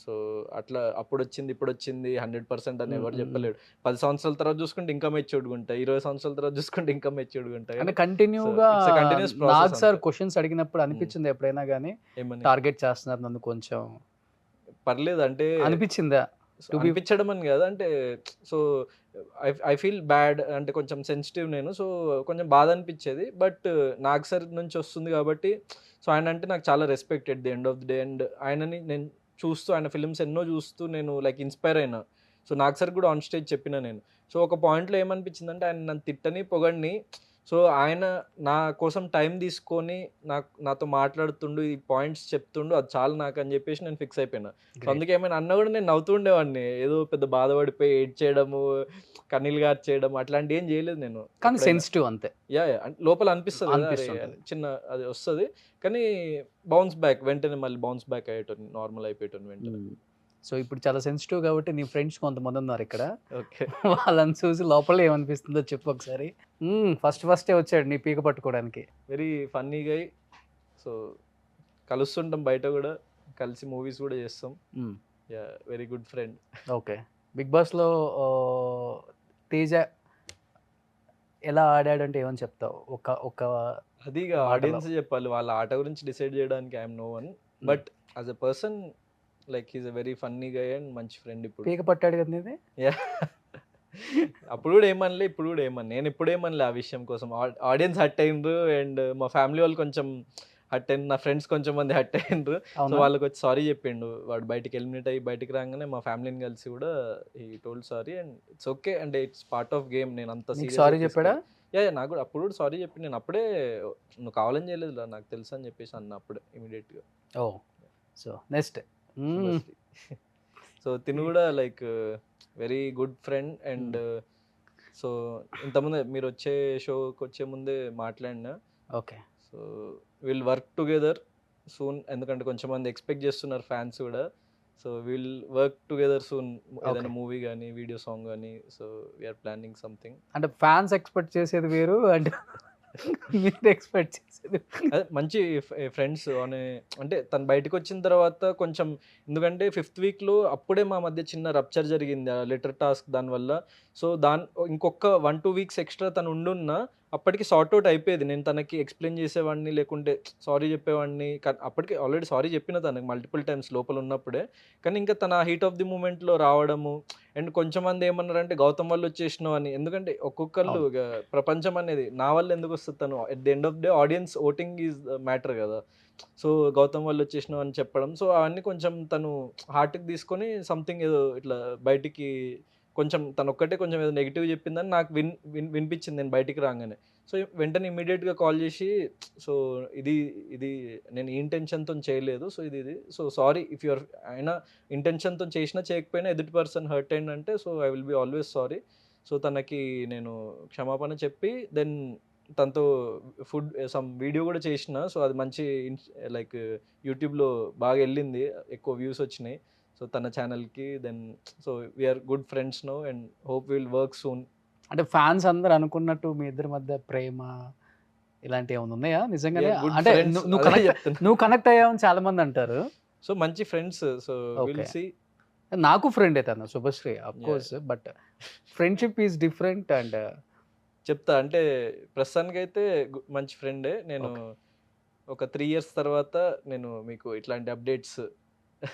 S4: So అట్లా అప్పుడు వచ్చింది ఇప్పుడు వచ్చింది 100% అని ఎవరు చెప్పలేడు. 10 సంవత్సరాల తర్వాత చూసుకుంటే ఇంకా మెచ్యూర్డ్గా ఉంటాయి, 20 సంవత్సరాల తర్వాత చూసుకుంటే ఇంకా మెచ్యూర్డ్గా ఉంటాయి.
S3: అంటే కంటిన్యూగా
S4: it's a continuous process
S3: Nag sir
S4: అంతే.
S3: క్వశ్చన్స్ అడిగినప్పుడు అనిపించింది ఎప్పుడైనా కానీ
S4: ఏమని
S3: టార్గెట్ చేస్తున్నారు నన్ను కొంచెం
S4: పర్లేదు అంటే
S3: అనిపించిందా?
S4: so
S3: To be-
S4: అనిపించడం అని కాదు అంటే సో ఐ ఫీల్ బ్యాడ్ అంటే కొంచెం సెన్సిటివ్ నేను, సో కొంచెం బాధ అనిపించేది. బట్ నాగ్ సార్ నుంచి వస్తుంది కాబట్టి సో ఆయన అంటే నాకు చాలా respect at the end of the day. And ఆయనని నేను చూస్తూ ఆయన ఫిల్మ్స్ ఎన్నో చూస్తూ నేను లైక్ ఇన్స్పైర్ అయినా. సో నాగ్ సార్ కూడా ఆన్ స్టేజ్ చెప్పిన నేను. సో ఒక పాయింట్లో ఏమనిపించిందంటే ఆయన నన్ను తిట్టని పొగడిని, సో ఆయన నా కోసం టైం తీసుకొని నాతో మాట్లాడుతుండు, ఈ పాయింట్స్ చెప్తుండు, అది చాలు నాకు అని చెప్పేసి నేను ఫిక్స్ అయిపోయినా. So
S3: Great.
S4: అందుకే ఏమైనా అన్నా కూడా నేను నవ్వుతూ ఉండేవాడిని, ఏదో పెద్ద బాధపడిపోయి ఏడ్ చేయడము, కన్నీళ్ళు గార్చేయడం అట్లాంటివి ఏం చేయలేదు నేను.
S3: కానీ
S4: ఎప్పుడైనా
S3: సెన్సిటివ్ అంతే.
S4: యా లోపల అనిపిస్తుంది కదా, అరే,
S3: అనిపిస్తుంటది.
S4: చిన్న అది వస్తుంది కానీ బౌన్స్ బ్యాక్ వెంటనే మళ్ళీ బౌన్స్ బ్యాక్ అయ్యేటోని, నార్మల్ అయిపోయేటోని వెంటనే.
S3: సో ఇప్పుడు చాలా సెన్సిటివ్ కాబట్టి నీ ఫ్రెండ్స్ కొంతమంది ఉన్నారు ఇక్కడ,
S4: ఓకే
S3: వాళ్ళని చూసి లోపల ఏమనిపిస్తుందో చెప్పు ఒకసారి. ఫస్టే వచ్చాడు నీ పీక పట్టుకోవడానికి.
S4: Very funny guy. సో కలుస్తుంటాం బయట కూడా, కలిసి మూవీస్ కూడా చేస్తాం. Yeah very good friend.
S3: Okay. Big బాస్లో తేజ ఎలా ఆడాడంటే ఏమని చెప్తావు? ఒక ఒక
S4: అది
S3: మాటలో.
S4: ఆడియన్స్ చెప్పాలి, వాళ్ళ ఆట గురించి డిసైడ్ చేయడానికి I'm no one. But as a person like he's a very funny guy and మంచి ఫ్రెండ్. ఇప్పుడు
S3: పీక పట్టాడు కదా నీది.
S4: యా అప్పుడు కూడా ఏమనలే, ఇప్పుడు కూడా ఏమన్నా, నేను ఇప్పుడు ఏమనలే ఆ విషయం కోసం. ఆడియన్స్ హట్ అయిండ్రు అండ్ మా ఫ్యామిలీ వాళ్ళు కొంచెం హట్ అయింది, నా ఫ్రెండ్స్ కొంచెం మంది హట్ అయిండ్రు. సో
S3: అవునా?
S4: వాళ్ళకి వచ్చి సారీ చెప్పిండు, వాడు బయటికి ఎలిమినేట్ అయ్యి బయటికి రాగానే మా ఫ్యామిలీని కలిసి కూడా ఈ told sorry and it's okay అంటే ఇట్స్ పార్ట్ ఆఫ్ గేమ్. నేను అంత
S3: నీకు
S4: serious
S3: సారీ
S4: గా
S3: చెప్పాడా?
S4: తీసుకోలేదు. యా నాకు కూడా అప్పుడు కూడా సారీ చెప్పి, నేను అప్పుడే నువ్వు కావాలని చేయలేదు నాకు తెలుసు అని చెప్పేసి అన్న అప్పుడే ఇమీడియట్గా.
S3: ఓ సో నెక్స్ట్.
S4: సో తిను కూడా like very good friend. And so ఇంతకుముందే మీరు వచ్చే షోకి వచ్చే ముందే మాట్లాడినా.
S3: Okay.
S4: So will work together soon, ఎందుకంటే కొంచెం మంది ఎక్స్పెక్ట్ చేస్తున్నారు ఫ్యాన్స్ కూడా. So will work together soon, ఏదైనా మూవీ కానీ వీడియో సాంగ్ కానీ. So we're planning something.
S3: అంటే ఫ్యాన్స్ ఎక్స్పెక్ట్ చేసేది వేరు, అంటే మీరు ఎక్స్పెక్ట్ చేసేది.
S4: అదే మంచి ఫ్రెండ్స్ అనే, అంటే తను బయటకు వచ్చిన తర్వాత కొంచెం, ఎందుకంటే 5th వీక్లో అప్పుడే మా మధ్య చిన్న రప్చర్ జరిగింది ఆ లెటర్ టాస్క్ దానివల్ల. సో ఇంకొక 1-2 వీక్స్ ఎక్స్ట్రా తను ఉండున్నా అప్పటికి సార్ట్ అవుట్ అయిపోయేది. నేను తనకి ఎక్స్ప్లెయిన్ చేసేవాడిని, లేకుంటే సారీ చెప్పేవాడిని. అప్పటికి ఆల్రెడీ సారీ చెప్పిన తనకి మల్టిపుల్ టైమ్స్ లోపల ఉన్నప్పుడే. కానీ ఇంకా తన హీట్ ఆఫ్ ది మూమెంట్లో రావడము. అండ్ కొంచెం మంది ఏమన్నారంటే గౌతమ్ వల్ల వచ్చేసినావు అని, ఎందుకంటే ఒక్కొక్కళ్ళు ప్రపంచం అనేది నా వల్ల ఎందుకు వస్తుంది, తను at the end of day audience voting is matter కదా. సో గౌతమ్ వల్ల వచ్చేసినావు అని చెప్పడం, సో అవన్నీ కొంచెం తను హార్ట్కి తీసుకొని సంథింగ్ ఏదో ఇట్లా బయటికి కొంచెం తను ఒక్కటే కొంచెం ఏదో నెగిటివ్ చెప్పిందని నాకు వినిపించింది నేను బయటికి రాగానే. సో వెంటనే ఇమీడియట్గా కాల్ చేసి, సో ఇది నేను ఈ ఇంటెన్షన్తో చేయలేదు, సో ఇది సో సారీ ఇఫ్ యువర్, అయినా ఇంటెన్షన్తో చేసినా చేయకపోయినా ఎదుటి పర్సన్ హర్ట్ అయిందంటే so I will be always sorry. So తనకి నేను క్షమాపణ చెప్పి దెన్ తనతో ఫుడ్ సమ్ వీడియో కూడా చేసిన. సో అది మంచి లైక్ యూట్యూబ్లో బాగా వెళ్ళింది, ఎక్కువ వ్యూస్ వచ్చినాయి. సో తన ఛానల్కి. Then so we're good friends no and hope will work soon.
S3: అంటే ఫ్యాన్స్ అందరు అనుకున్నట్టు మీ ఇద్దరి మధ్య ప్రేమ ఇలాంటివి ఏమైనా ఉన్నాయా నిజంగానే? అంటే నువ్వు కనెక్ట్ అయ్యావని చాలా మంది అంటారు.
S4: సో మంచి friends. So will
S3: Okay.
S4: See.
S3: నాకు ఫ్రెండ్ తను Subhashree of course, but friendship is different. And
S4: చెప్తా అంటే ప్రస్తుతానికైతే మంచి ఫ్రెండే. నేను ఒక 3 years తర్వాత నేను మీకు ఇట్లాంటి అప్డేట్స్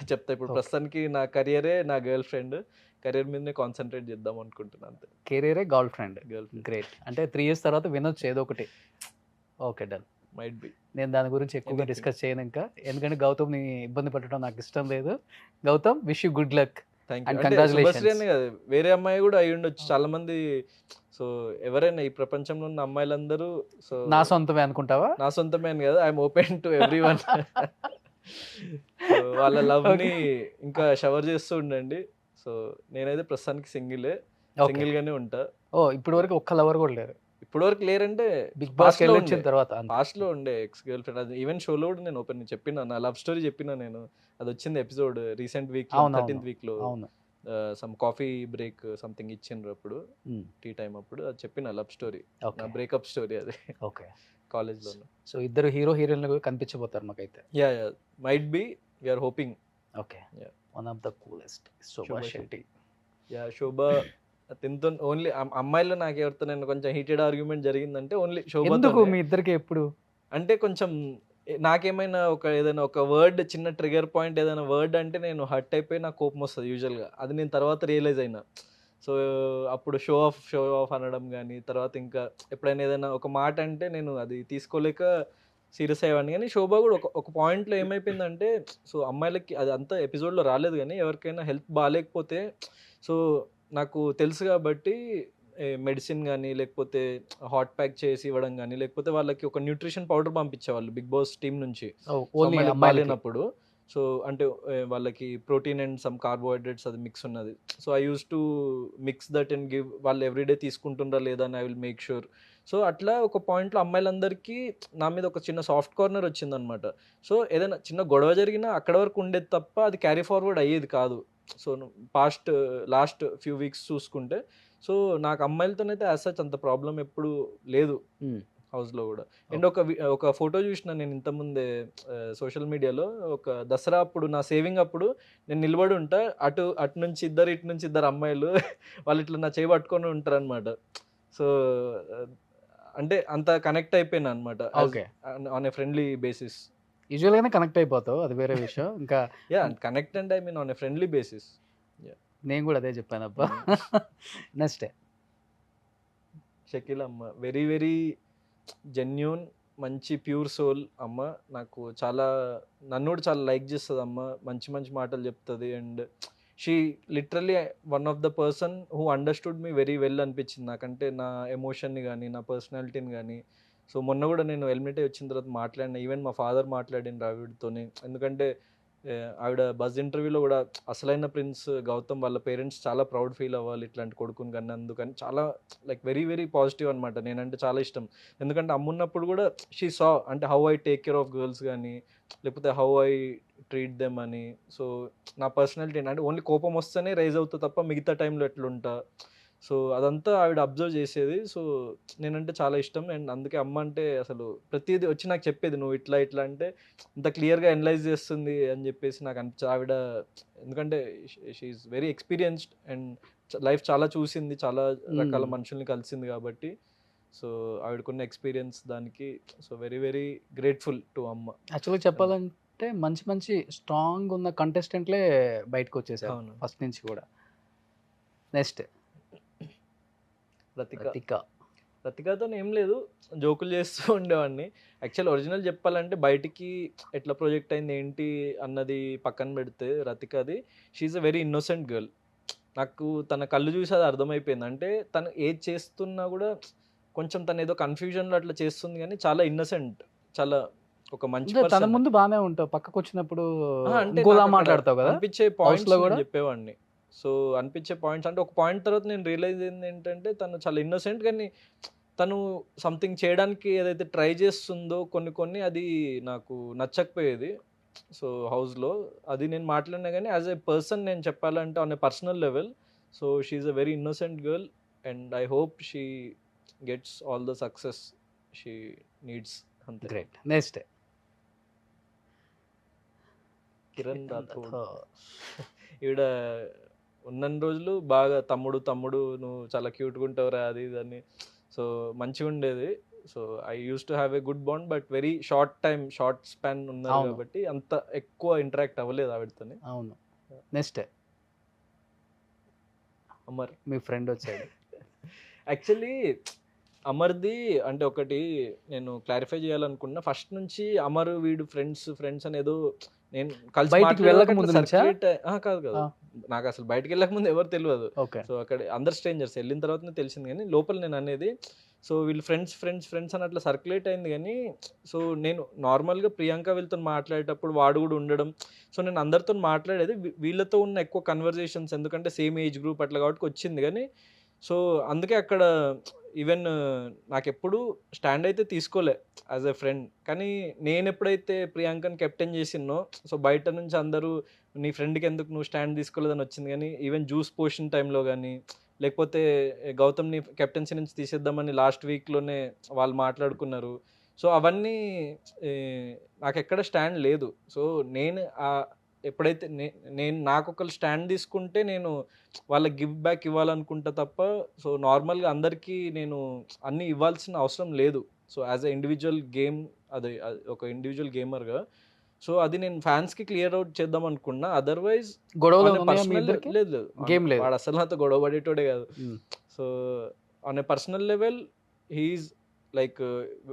S4: చెప్తా. ఇప్పుడు
S3: Okay.
S4: ప్రస్తుతానికి నా కెరియరే నా గర్ల్ ఫ్రెండ్, కెరియర్ మీదనే కాన్సన్ట్రేట్ చేద్దాం అనుకుంటున్నాను అంతే.
S3: కెరీరే girlfriend.
S4: Girlfriend
S3: great. అంటే 3 years తర్వాత వినొచ్చు ఏదో ఒకటి. Okay done.
S4: Might be.
S3: నేను దాని గురించి ఎక్కువగా
S4: Anything.
S3: డిస్కస్ చేయను ఇంకా, ఎందుకంటే గౌతమ్ని ఇబ్బంది పెట్టడం నాకు ఇష్టం లేదు. Gautham, wish you good luck.
S4: Thank
S3: And
S4: you. అంటే
S3: congratulations.
S4: శుభశ్రీ అనే కాదు, వేరే అమ్మాయి కూడా అయి ఉండొచ్చు చాలా మంది. సో ఎవరైనా ఈ ప్రపంచంలో ఉన్న అమ్మాయిలందరూ సో
S3: నా సొంతమే అనుకుంటావా?
S4: నా సొంతమే అని కదా, I'm open to every one. వాళ్ళ లవ్ ని ఇంకా షవర్ చేస్తూ ఉండండి. సో నేనైతే ప్రస్తుతానికి సింగిల్ గానే ఉంటా.
S3: ఓ ఇప్పటి వరకు ఒక్క లవర్ కూడా లేరు.
S4: ఇప్పటి వరకు లేరంటే
S3: బిగ్ బాస్
S4: Past లో
S3: వచ్చిన
S4: ఉండే.
S3: తర్వాత
S4: పాస్ట్ లో ఉండే ఎక్స్ గర్ల్ ఫ్రెండ్. అది ఈవెన్ షోలో కూడా నేను ఓపెన్ చెప్పిన, నా లవ్ స్టోరీ చెప్పిన నేను. అది వచ్చింది ఎపిసోడ్ రీసెంట్ వీక్,
S3: అవును,
S4: 13th వీక్ లో.
S3: అవును.
S4: సమ్ కాఫీ బ్రేక్ సంథింగ్ ఇచ్చిండ్రు అప్పుడు టీ టైం అప్పుడు అది చెప్పిన లవ్ స్టోరీ, నా
S3: ఓకే
S4: బ్రేకప్ స్టోరీ అది
S3: ఓకే.
S4: కాలేజ్లో.
S3: సో ఇద్దరు హీరో హీరోయిన్లు కనిపించబోతారు మాకైతే.
S4: Yeah might be, we're hoping.
S3: Okay.
S4: Yeah.
S3: One of the coolest Shobha
S4: Shobha
S3: Shetty.
S4: Yeah Shobha తింతో ఓన్లీ అమ్మాయిలో నాకు ఎవరితో నేను కొంచెం హీటెడ్ ఆర్గ్యుమెంట్ జరిగిందంటే ఓన్లీ శోభ.
S3: ఎందుకు మీ ఇద్దరికి ఎప్పుడు?
S4: అంటే కొంచెం నాకేమైనా ఏదైనా ఒక వర్డ్ చిన్న ట్రిగర్ పాయింట్ ఏదైనా వర్డ్ అంటే నేను హర్ట్ అయిపోయి నాకు కోపం వస్తుంది యూజువల్గా. అది నేను తర్వాత రియలైజ్ అయినా. సో అప్పుడు షో ఆఫ్ అనడం కానీ, తర్వాత ఇంకా ఎప్పుడైనా ఏదైనా ఒక మాట అంటే నేను అది తీసుకోలేక సీరియస్ అయ్యేవాడిని. కానీ శోభ కూడా ఒక పాయింట్లో ఏమైపోయిందంటే, సో అమ్మాయిలకి అది అంతా ఎపిసోడ్లో రాలేదు కానీ ఎవరికైనా హెల్త్ బాగాలేకపోతే సో నాకు తెలుసు కాబట్టి మెడిసిన్ కానీ లేకపోతే హాట్ ప్యాక్ చేసి ఇవ్వడం కానీ, లేకపోతే వాళ్ళకి ఒక న్యూట్రిషన్ పౌడర్ పంపించేవాళ్ళు బిగ్ బాస్ టీం నుంచి
S3: ఓన్లీ
S4: అమ్మాయిలకు
S3: అమ్మాయిలకి.
S4: బాగాలేనప్పుడు. సో అంటే వాళ్ళకి ప్రోటీన్ అండ్ సమ్ కార్బోహైడ్రేట్స్ అది మిక్స్ ఉన్నది. So I use to mix that and give. వాళ్ళు ఎవ్రీడే తీసుకుంటుండ్రా లేదా అని I will make sure. So అట్లా ఒక పాయింట్లో అమ్మాయిలందరికీ నా మీద ఒక చిన్న సాఫ్ట్ కార్నర్ వచ్చిందనమాట. సో ఏదైనా చిన్న గొడవ జరిగినా అక్కడ వరకు ఉండేది తప్ప అది క్యారీ ఫార్వర్డ్ అయ్యేది కాదు. సో లాస్ట్ ఫ్యూ వీక్స్ చూసుకుంటే సో నాకు అమ్మాయిలతోనైతే యాజ్ సచ్ అంత ప్రాబ్లం ఎప్పుడు లేదు హౌస్లో కూడా. అండ్ ఒక ఫోటో చూసిన నేను ఇంతకుముందే సోషల్ మీడియాలో, ఒక దసరా అప్పుడు నా సేవింగ్ అప్పుడు నేను నిలబడి ఉంటా, అటు నుంచి ఇద్దరు ఇటు నుంచి ఇద్దరు అమ్మాయిలు వాళ్ళు ఇట్లా నా చేయి పట్టుకొని ఉంటారు అనమాట. సో అంటే అంత కనెక్ట్ అయిపోయినా అనమాట
S3: okay.
S4: On a friendly basis.
S3: యూజువల్గానే కనెక్ట్ అయిపోతావు, అది వేరే విషయం. ఇంకా
S4: yeah connect and I mean on a friendly basis.
S3: నేను కూడా అదే చెప్పాను అబ్బా. నెక్స్ట్
S4: షకీల్ అమ్మ వెరీ వెరీ జెన్యూన్, మంచి ప్యూర్ సోల్ అమ్మ. నాకు చాలా, నన్ను కూడా చాలా లైక్ చేస్తుంది అమ్మ, మంచి మంచి మాటలు చెప్తుంది. And she literally one of the person who understood me very well అనిపించింది నాకంటే, నా ఎమోషన్ని కానీ నా పర్సనాలిటీని కానీ. సో మొన్న కూడా నేను ఎలిమినేట్ వచ్చిన తర్వాత మాట్లాడిన, ఈవెన్ మా ఫాదర్ మాట్లాడిన ఆవిడతోని. ఎందుకంటే ఆవిడ బజ్ ఇంటర్వ్యూలో కూడా అసలైన ప్రిన్స్ గౌతమ్ వాళ్ళ పేరెంట్స్ చాలా ప్రౌడ్ ఫీల్ అవ్వాలి ఇట్లాంటి కొడుకుని కన్నందుకని, చాలా లైక్ వెరీ వెరీ పాజిటివ్ అనమాట. నేనంటే చాలా ఇష్టం. ఎందుకంటే అమ్మున్నప్పుడు కూడా షీ సా అంటే how I take care of girls కానీ, లేకపోతే హౌ ఐ ట్రీట్ దెమ్ అని. సో నా పర్సనాలిటీ ఏంటంటే ఓన్లీ కోపం వస్తేనే రైజ్ అవుతా తప్ప మిగతా టైంలో ఎట్లుంటా. సో అదంతా ఆవిడ అబ్జర్వ్ చేసేది. సో నేనంటే చాలా ఇష్టం. అండ్ అందుకే అమ్మ అంటే అసలు ప్రతిదీ వచ్చి నాకు చెప్పేది, నువ్వు ఇట్లా ఇట్లా అంటే ఇంత క్లియర్గా అనలైజ్ చేస్తుంది అని చెప్పేసి నాకు ఆవిడ. ఎందుకంటే she's very experienced and life చాలా చూసింది, చాలా రకాల మనుషుల్ని కలిసింది కాబట్టి. సో ఆవిడకున్న ఎక్స్పీరియన్స్ దానికి so very very grateful to అమ్మ.
S3: యాక్చువల్గా చెప్పాలంటే మంచి మంచి స్ట్రాంగ్ ఉన్న కంటెస్టెంట్లే బయటకు వచ్చేసారు
S4: అవును.
S3: ఫస్ట్ నుంచి కూడా. నెక్స్ట్
S4: రతికాతో ఏం లేదు, జోకులు చేస్తూ ఉండేవాడిని. యాక్చువల్ ఒరిజినల్ చెప్పాలంటే బయటికి ఎట్లా ప్రొజెక్ట్ అయింది ఏంటి అన్నది పక్కన పెడితే, రతికాది she's a very innocent girl. నాకు తన కళ్ళు చూసి అది అర్థమైపోయింది. అంటే తను ఏది చేస్తున్నా కూడా కొంచెం తను ఏదో కన్ఫ్యూజన్లో అట్లా చేస్తుంది కానీ చాలా ఇన్నోసెంట్, చాలా ఒక మంచి
S3: తన
S4: person.
S3: ముందు బాగానే ఉంటావు, పక్కకు వచ్చినప్పుడు
S4: అంటే
S3: ఇంకోలా
S4: నాకు అక్కడ
S3: మాట్లాడతావు కదా
S4: అనిపించే
S3: లో
S4: పాయింట్స్
S3: కూడా?
S4: చెప్పేవాడిని. సో అనిపించే పాయింట్స్ అంటే ఒక పాయింట్ తర్వాత నేను రియలైజ్ అయింది ఏంటంటే తను చాలా ఇన్నోసెంట్, కానీ తను సంథింగ్ చేయడానికి ఏదైతే ట్రై చేస్తుందో కొన్ని అది నాకు నచ్చకపోయేది. సో హౌస్లో అది నేను మాట్లాడినా కానీ యాజ్ ఏ పర్సన్ నేను చెప్పాలంటే on a personal level. So she's a very innocent girl and I hope she gets all the success she needs. అంతే.
S3: గ్రేట్. నెక్స్ట్
S4: కిరణ్ రాథోడ్. ఈవిడ ఉన్న రోజులు బాగా తమ్ముడు నువ్వు చాలా క్యూట్గా ఉంటావురా అది ఇది అని. సో మంచిగా ఉండేది. So I use to have a good bond, but very short span ఉన్నారు
S3: అవును.
S4: కాబట్టి అంత ఎక్కువ ఇంటరాక్ట్ అవ్వలేదు ఆవిడతోని.
S3: అవును. నెక్స్ట్
S4: అమర్
S3: మీ ఫ్రెండ్ వచ్చాడు.
S4: యాక్చువల్లీ అమర్ది అంటే ఒకటి నేను క్లారిఫై చేయాలనుకున్నా. ఫస్ట్ నుంచి అమర్ వీడు ఫ్రెండ్స్ అనేదో నేను కలిసి
S3: బయటికి వెళ్ళక ముందు నుంచా?
S4: కాదు నాకు అసలు బయటికి వెళ్ళక ముందు ఎవరు తెలియదు.
S3: ఓకే.
S4: సో అక్కడ అందరు స్ట్రేంజర్స్, వెళ్ళిన తర్వాతనే తెలిసింది. కానీ లోపల నేను అనేది సో వీళ్ళు ఫ్రెండ్స్ అని అట్లా సర్క్యులేట్ అయింది. కానీ సో నేను నార్మల్గా ప్రియాంక వీళ్ళతో మాట్లాడేటప్పుడు వాడు కూడా ఉండడం, సో నేను అందరితో మాట్లాడేది వీళ్ళతో ఉన్న ఎక్కువ కన్వర్జేషన్స్, ఎందుకంటే సేమ్ ఏజ్ గ్రూప్ అట్లా కాబట్టి వచ్చింది. కానీ సో అందుకే అక్కడ ఈవెన్ నాకెప్పుడు స్టాండ్ అయితే తీసుకోలే యాజ్ ఎ ఫ్రెండ్. కానీ నేను ఎప్పుడైతే ప్రియాంకని కెప్టెన్ చేసినో, సో బయట నుంచి అందరూ నీ ఫ్రెండ్‌కి ఎందుకు నువ్వు స్టాండ్ తీసుకోలేదని వచ్చింది గానీ, ఈవెన్ జ్యూస్ పోషన్ టైంలో గానీ, లేకపోతే గౌతమ్‌ని కెప్టెన్సీ నుంచి తీసేద్దామని లాస్ట్ వీక్‌లోనే వాళ్ళు మాట్లాడుకున్నారు. సో అవన్నీ ఈ నాకెక్కడ స్టాండ్ లేదు. సో నేను ఎప్పుడైతే నేను నాకొకళ్ళు స్టాండ్ తీసుకుంటే నేను వాళ్ళకి గివ్ బ్యాక్ ఇవ్వాలనుకుంటా తప్ప, సో నార్మల్‌గా అందరికీ నేను అన్నీ ఇవ్వాల్సిన అవసరం లేదు. So as a individual game అది ఒక ఇండివిడ్యువల్ గేమర్‌గా. సో అది నేను ఫ్యాన్స్‌కి క్లియర్ ఔట్ చేద్దాం అనుకున్నా. అదర్‌వైజ్
S3: గొడవలు
S4: ఆన్ ఎ
S3: ఉన్నాయా మీ
S4: పర్సనల్
S3: ఇద్దరికి?
S4: లేదు లేదు.
S3: గేమ్ లేదు.
S4: వాడు అసలు నాతో గొడవ పడేటోడే కాదు.
S3: హ్మ్.
S4: So on a personal level he is like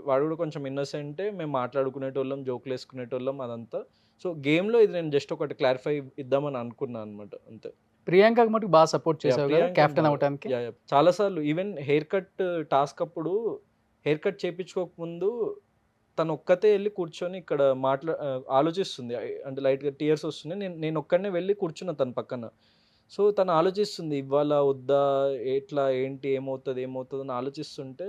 S4: వాడు కూడా కొంచెం ఇన్నోసెంటే. మేము మాట్లాడుకునేటోళ్ళం, జోకులేసుకునేటోళ్ళం అదంతా. సో గేమ్‌లో ఇది నేను జస్ట్ ఒకటి క్లారిఫై ఇద్దామని అనుకున్నా అనమాట అంతే.
S3: ప్రియాంకకి మటుకు బాగా సపోర్ట్
S4: యాహ్!
S3: చేసావు కదా
S4: ప్రియాంకకి
S3: కెప్టెన్
S4: బాగా
S3: అవ్వటానికి?
S4: యాహ్! చాలా సార్లు ఈవెన్ హెయిర్ కట్ టాస్క్ అప్పుడు హెయిర్ కట్ చేపించుకోకముందు తను ఒక్కతే ఎళ్లి కూర్చొని ఇక్కడ ఆలోచిస్తుంది. అంటే లైట్‌గా టియర్స్ వస్తున్నాయి. నేనొక్కడినే వెళ్లి కూర్చున్నా తన పక్కన. సో తను ఆలోచిస్తుంది ఇవ్వాలా? వద్దా? ఎట్లా? ఏంటి? ఏమవుతది? ఏమవుతదని ఆలోచిస్తుంటే,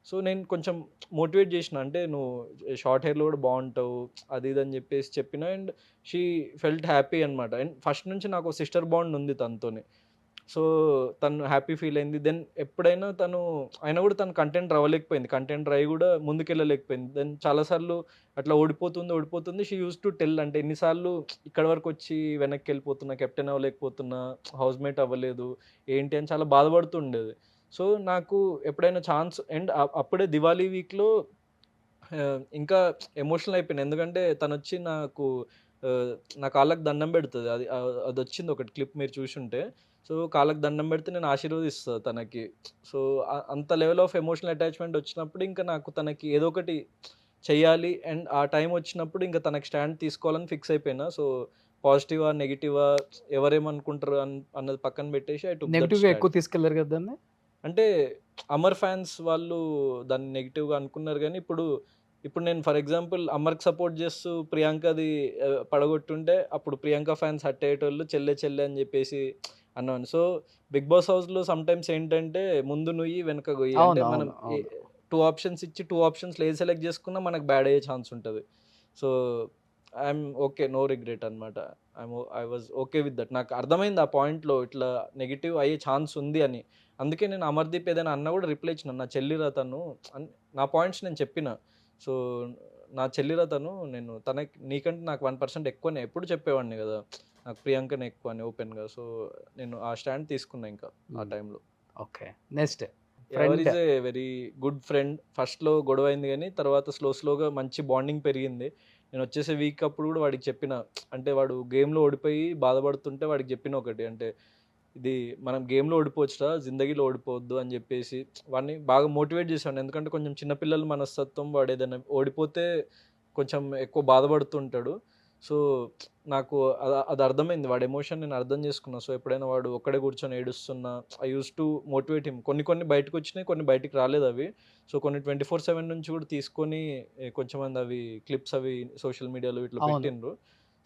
S4: సో నేను కొంచెం మోటివేట్ చేషినా. అంటే "నువ్వు షార్ట్ హెయిర్‌లో కూడా బావుంటావు" అది ఇది అని చెప్పేసి చెప్పిన. అండ్ షీ ఫెల్ట్ హ్యాపీ అనమాట. అండ్ ఫస్ట్ నుంచి నాకు సిస్టర్ బాండ్ ఉంది తనతోని. సో తను హ్యాపీ ఫీల్ అయింది. దెన్ ఎప్పుడైనా అయినా కూడా తను కంటెంట్ అవ్వలేకపోయింది. కంటెంట్ అయ్యి కూడా ముందుకెళ్ళలేకపోయింది. దెన్ చాలా సార్లు అట్లా ఓడిపోతుంది. షీ యూజ్డ్ టు టెల్ అంటే ఎన్ని సార్లు ఇక్కడి వరకొచ్చి వెనక్కెళ్ళిపోతున్నా, కెప్టెన్ అవ్వలేకపోతున్నా, హౌస్‌మేట్ అవ్వలేదు, ఏంటి అని చాలా బాధపడుతుండేది. సో నాకు ఎప్పుడైనా ఛాన్స్ అండ్ అప్పుడే దివాళీ వీక్‌లో ఇంకా ఎమోషనల్ అయిపోయాను. ఎందుకంటే తనొచ్చి ఆహ్, నా కాళ్ళకి దండం పెడతది. అదొచ్చింది ఒకటి క్లిప్ మీరు చూసుంటే. సో కాళ్ళకి దండం పెడితే నేను ఆశీర్వదిస్తా తనకి. సో అంత లెవెల్ ఆఫ్ ఎమోషనల్ అటాచ్‌మెంట్ వచ్చినప్పుడు ఇంకా నాకు తనకి ఏదో ఒకటి చెయ్యాలి. అండ్ ఆ టైం వచ్చినప్పుడు ఇంకా తనకి స్టాండ్ తీసుకోవాలని ఫిక్స్ అయిపోయినా. సో పాజిటివా? నెగెటివా? ఎవరేమనుకుంటారు అన్నది పక్కన పెట్టేసి ఐ టుక్ దట్
S3: నెగెటివ్‌గా
S4: స్టాండ్.
S3: ఎక్కువ తీసుకెళ్లారు కదా దాన్ని?
S4: అంటే అమర్ ఫ్యాన్స్ వాళ్ళు దాన్ని నెగెటివ్‌గా అనుకున్నారు గానీ, ఇప్పుడు నేను ఫర్ ఎగ్జాంపుల్ అమర్‌కి సపోర్ట్ చేస్తూ ప్రియాంకది పడగొట్టుంటే, అప్పుడు ప్రియాంక ఫ్యాన్స్ హర్ట్ అయ్యేటోళ్ళు చెల్లె చెల్లె అని చెప్పేసి అనేవాడిని. సో, బిగ్ బాస్ హౌస్‌లో సమ్‌టైమ్స్ ఏంటంటే ముందు నుయ్యి, వెనక గొయ్యి. అంటే
S3: అవును.
S4: మనం
S3: అవును. అవును.
S4: 2 ఆప్షన్స్ ఇచ్చి 2 ఆప్షన్స్‌లో ఏది సెలెక్ట్ చేసుకున్నా మనకు బ్యాడ్ అయ్యే ఛాన్స్ ఉంటది. So, I'm okay. No regret అనమాట. I was okay with that. నాకు అర్థమైంది ఆ పాయింట్‌లో ఇట్లా నెగెటివ్ అయ్యే ఛాన్స్ ఉంది అని. అందుకే నేను అమర్‌దీప్ ఏదైనా అన్నా కూడా రిప్లై ఇచ్చిన. నా చెల్లిరా తను అని నా పాయింట్స్ నేను చెప్పిన. సో, నా చెల్లిరా తను నేను నీకంటే నాకు 1% ఎక్కువనే ఎప్పుడు చెప్పేవాడిని కదా! నాకు ప్రియాంకనే ఎక్కువ అని ఓపెన్‌గా. సో, నేను ఆ స్టాండ్ తీసుకున్నా ఇంకా ఆ
S3: హ్మ్.
S4: టైంలో.
S3: Okay. Next
S4: ever
S3: friend.
S4: Is a very good friend. ఫస్ట్‌లో గొడవైంది గానీ, తర్వాత స్లోగా మంచి బాండింగ్ పెరిగింది. నేనొచ్చేసే వీక్ అప్పుడు గూడా వాడికి చెప్పిన. అంటే వాడు గేమ్‌లో ఓడిపోయి బాధపడుతుంటే వాడికి చెప్పిన ఒకటి. అంటే, "ఇది మనం గేమ్‌లో ఓడిపోవచ్చురా, జిందగీలో ఓడిపోవద్దు" అని జెప్పేసి వాడిని బాగా మోటివేట్ చేశాను. ఎందుకంటే కొంచెం చిన్న పిల్లల మనస్తత్వం. వాడేదైనా ఓడిపోతే కొంచెం ఎక్కువ బాధపడుతుంటాడు. సో, నాకు అది అర్థమైంది. వాడి ఎమోషన్ నేను అర్థం చేసుకున్నా. సో, ఎప్పుడైనా వాడు ఒక్కడే కూర్చొని ఏడుస్తున్నా I used to motivate him. కొన్ని బయటకొచ్చినాయి. కొన్ని బయటికి రాలేదవి. సో, కొన్ని 24/7 నుంచి కూడా తీసుకొని కొంచెంమంది అవి క్లిప్స్ అవి సోషల్ మీడియాలో ఇట్లా
S3: అవును.
S4: పెట్టిండ్రు.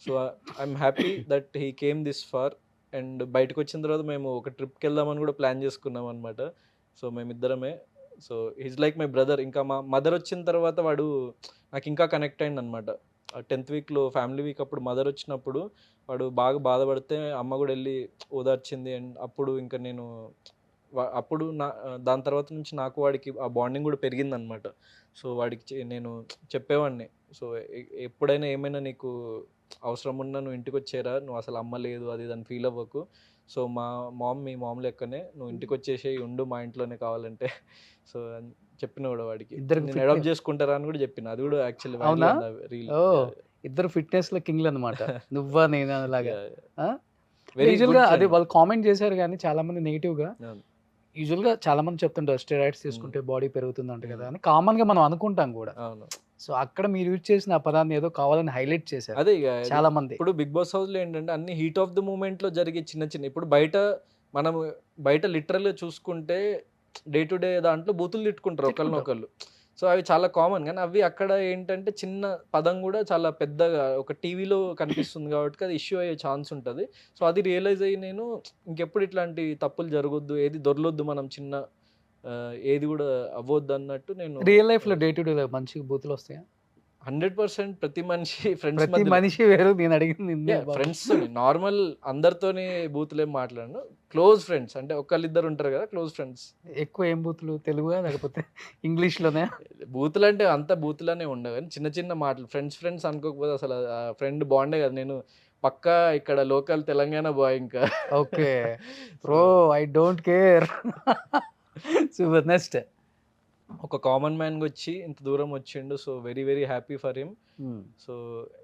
S4: So, I'm happy that he came this far. And బయటకొచ్చిన తర్వాత మేము ఒక ట్రిప్‌కెళ్దామని కూడా ప్లాన్ చేసుకున్నామనమాట. సో, మేమిద్దరమే. So, he is like my brother. ఇంకా మా మదర్ వచ్చిన తర్వాత వాడు నాకింకా కనెక్ట్ అయిండనమాట. 10థ్ వీక్‌లో ఫ్యామిలీ వీక్ అప్పుడు మదరొచ్చినప్పుడు వాడు బాగా బాధపడితే అమ్మ గూడా ఎళ్లి ఓదార్చింది. అండ్ అప్పుడు ఇంక నేను అప్పుడు దాని తర్వాత నుంచి నాకు వాడికి ఆ బాండింగ్ గూడా పెరిగిందనమాట. సో, వాడికి నేను చెప్పేవాడిని. సో, ఎప్పుడైనా ఏమైనా నీకు అవసరం ఉన్నా నువ్వు ఇంటికొచ్చేయరా. నువ్వసలు అమ్మ లేదు అది ఇది అని ఫీల్ అవ్వకు. సో, మీ మామ్ లెక్కనే. నువ్వు ఇంటికొచ్చేసేయి ఉండు మా ఇంట్లోనే కావాలంటే. సో, అని చెప్పిన గూడా వాడికి.
S3: ఇద్దరికి
S4: నేను
S3: ఫిట్.
S4: అడాప్ట్ చేసుకుంటారా అని గూడా చెప్పిన. అది గూడా యాక్చువల్లీ వైరల్
S3: అవునా?
S4: అయింది ఆ రీల్.
S3: ఓహ్!
S4: యాహ్!
S3: ఇద్దరు ఫిట్‌నెస్‌లో కింగ్‌లన్నమాట. నువ్వా నేనా లాగా.
S4: యాహ్!
S3: ఆ?
S4: వెరీ
S3: యూజువల్‌గా
S4: గుడ్
S3: అదే
S4: ఫ్రెండ్.
S3: వాళ్ళు కామెంట్ చేశారు గానీ చాలామంది నెగెటివ్‌గా.
S4: అవును.
S3: యూజువల్‌గా చాలామంది చెప్తుంటారు స్టెరాయిడ్స్
S4: హ్మ్.
S3: తీసుకుంటే బాడీ పెరుగుతుందంట కదా!
S4: హ్మ్.
S3: అని కామన్‌గా మనం అనుకుంటాం గూడా.
S4: అవును.
S3: సో, అక్కడ మీరు యూజ్ చేసిన ఆ పదాన్ని ఏదో కావాలని హైలైట్ చేశారు
S4: అదే ఇగ అది
S3: చాలామంది.
S4: ఇప్పుడు 'బిగ్ బాస్' హౌస్‌లో ఏంటంటే అన్ని హీట్ ఆఫ్ ది మూమెంట్‌లో జరిగే చిన్న ఇప్పుడు మనము బయట లిటరల్‌గా చూసుకుంటే డే టు డే దాంట్లో బూతులు తిట్టుకుంటారు
S3: తిట్టుకుంటాం.
S4: ఒకళ్ళనొకళ్ళు. సో, అవి చాలా కామన్. కానీ అవి అక్కడ ఏంటంటే చిన్న పదం గూడా చాలా పెద్దగా ఒక టీవీలో కనిపిస్తుంది గాబట్టి అది ఇష్యూ అయ్యే ఛాన్స్ ఉంటది. సో, అది రియలైజ్ అయ్యి నేను ఇంకెప్పుడు ఇట్లాంటి తప్పులు జరగొద్దు. ఏది దొర్లొద్దు మనం ఏది కూడా అవ్వద్దు అన్నట్టు నేను
S3: రియల్ లైఫ్ లో డే టు డే మంచిగా బూతులు వస్తాయా?
S4: 100% ప్రతి మనిషి ఫ్రెండ్స్
S3: ప్రతి
S4: మధ్య
S3: మనిషి వేరు, నేను అడిగింది నిన్నే బాబు.
S4: ఫ్రెండ్స్ నార్మల్ అందరితోని బూతులేం మాట్లాడను. క్లోజ్ ఫ్రెండ్స్ అంటే ఒకళ్ళిద్దరు ఉంటారు కదా క్లోజ్ ఫ్రెండ్స్.
S3: ఎక్కువ ఏం బూతులు, తెలుగుగా లేకపోతే ఇంగ్లీష్ లోనే?
S4: బూతులు అంటే అంత బూతులనే ఉండవు కానీ చిన్న చిన్న మాటలు ఫ్రెండ్స్ అనుకోకపోతే అసలు ఫ్రెండ్ బాండే కదా. నేను పక్కా ఇక్కడ లోకల్ తెలంగాణ బాయ్ ఇంకా.
S3: Okay bro, I don't care. Super. Next.
S4: ఒక కామన్ మ్యాన్గా వచ్చి ఇంత దూరం వచ్చిండు. So very very happy for him. So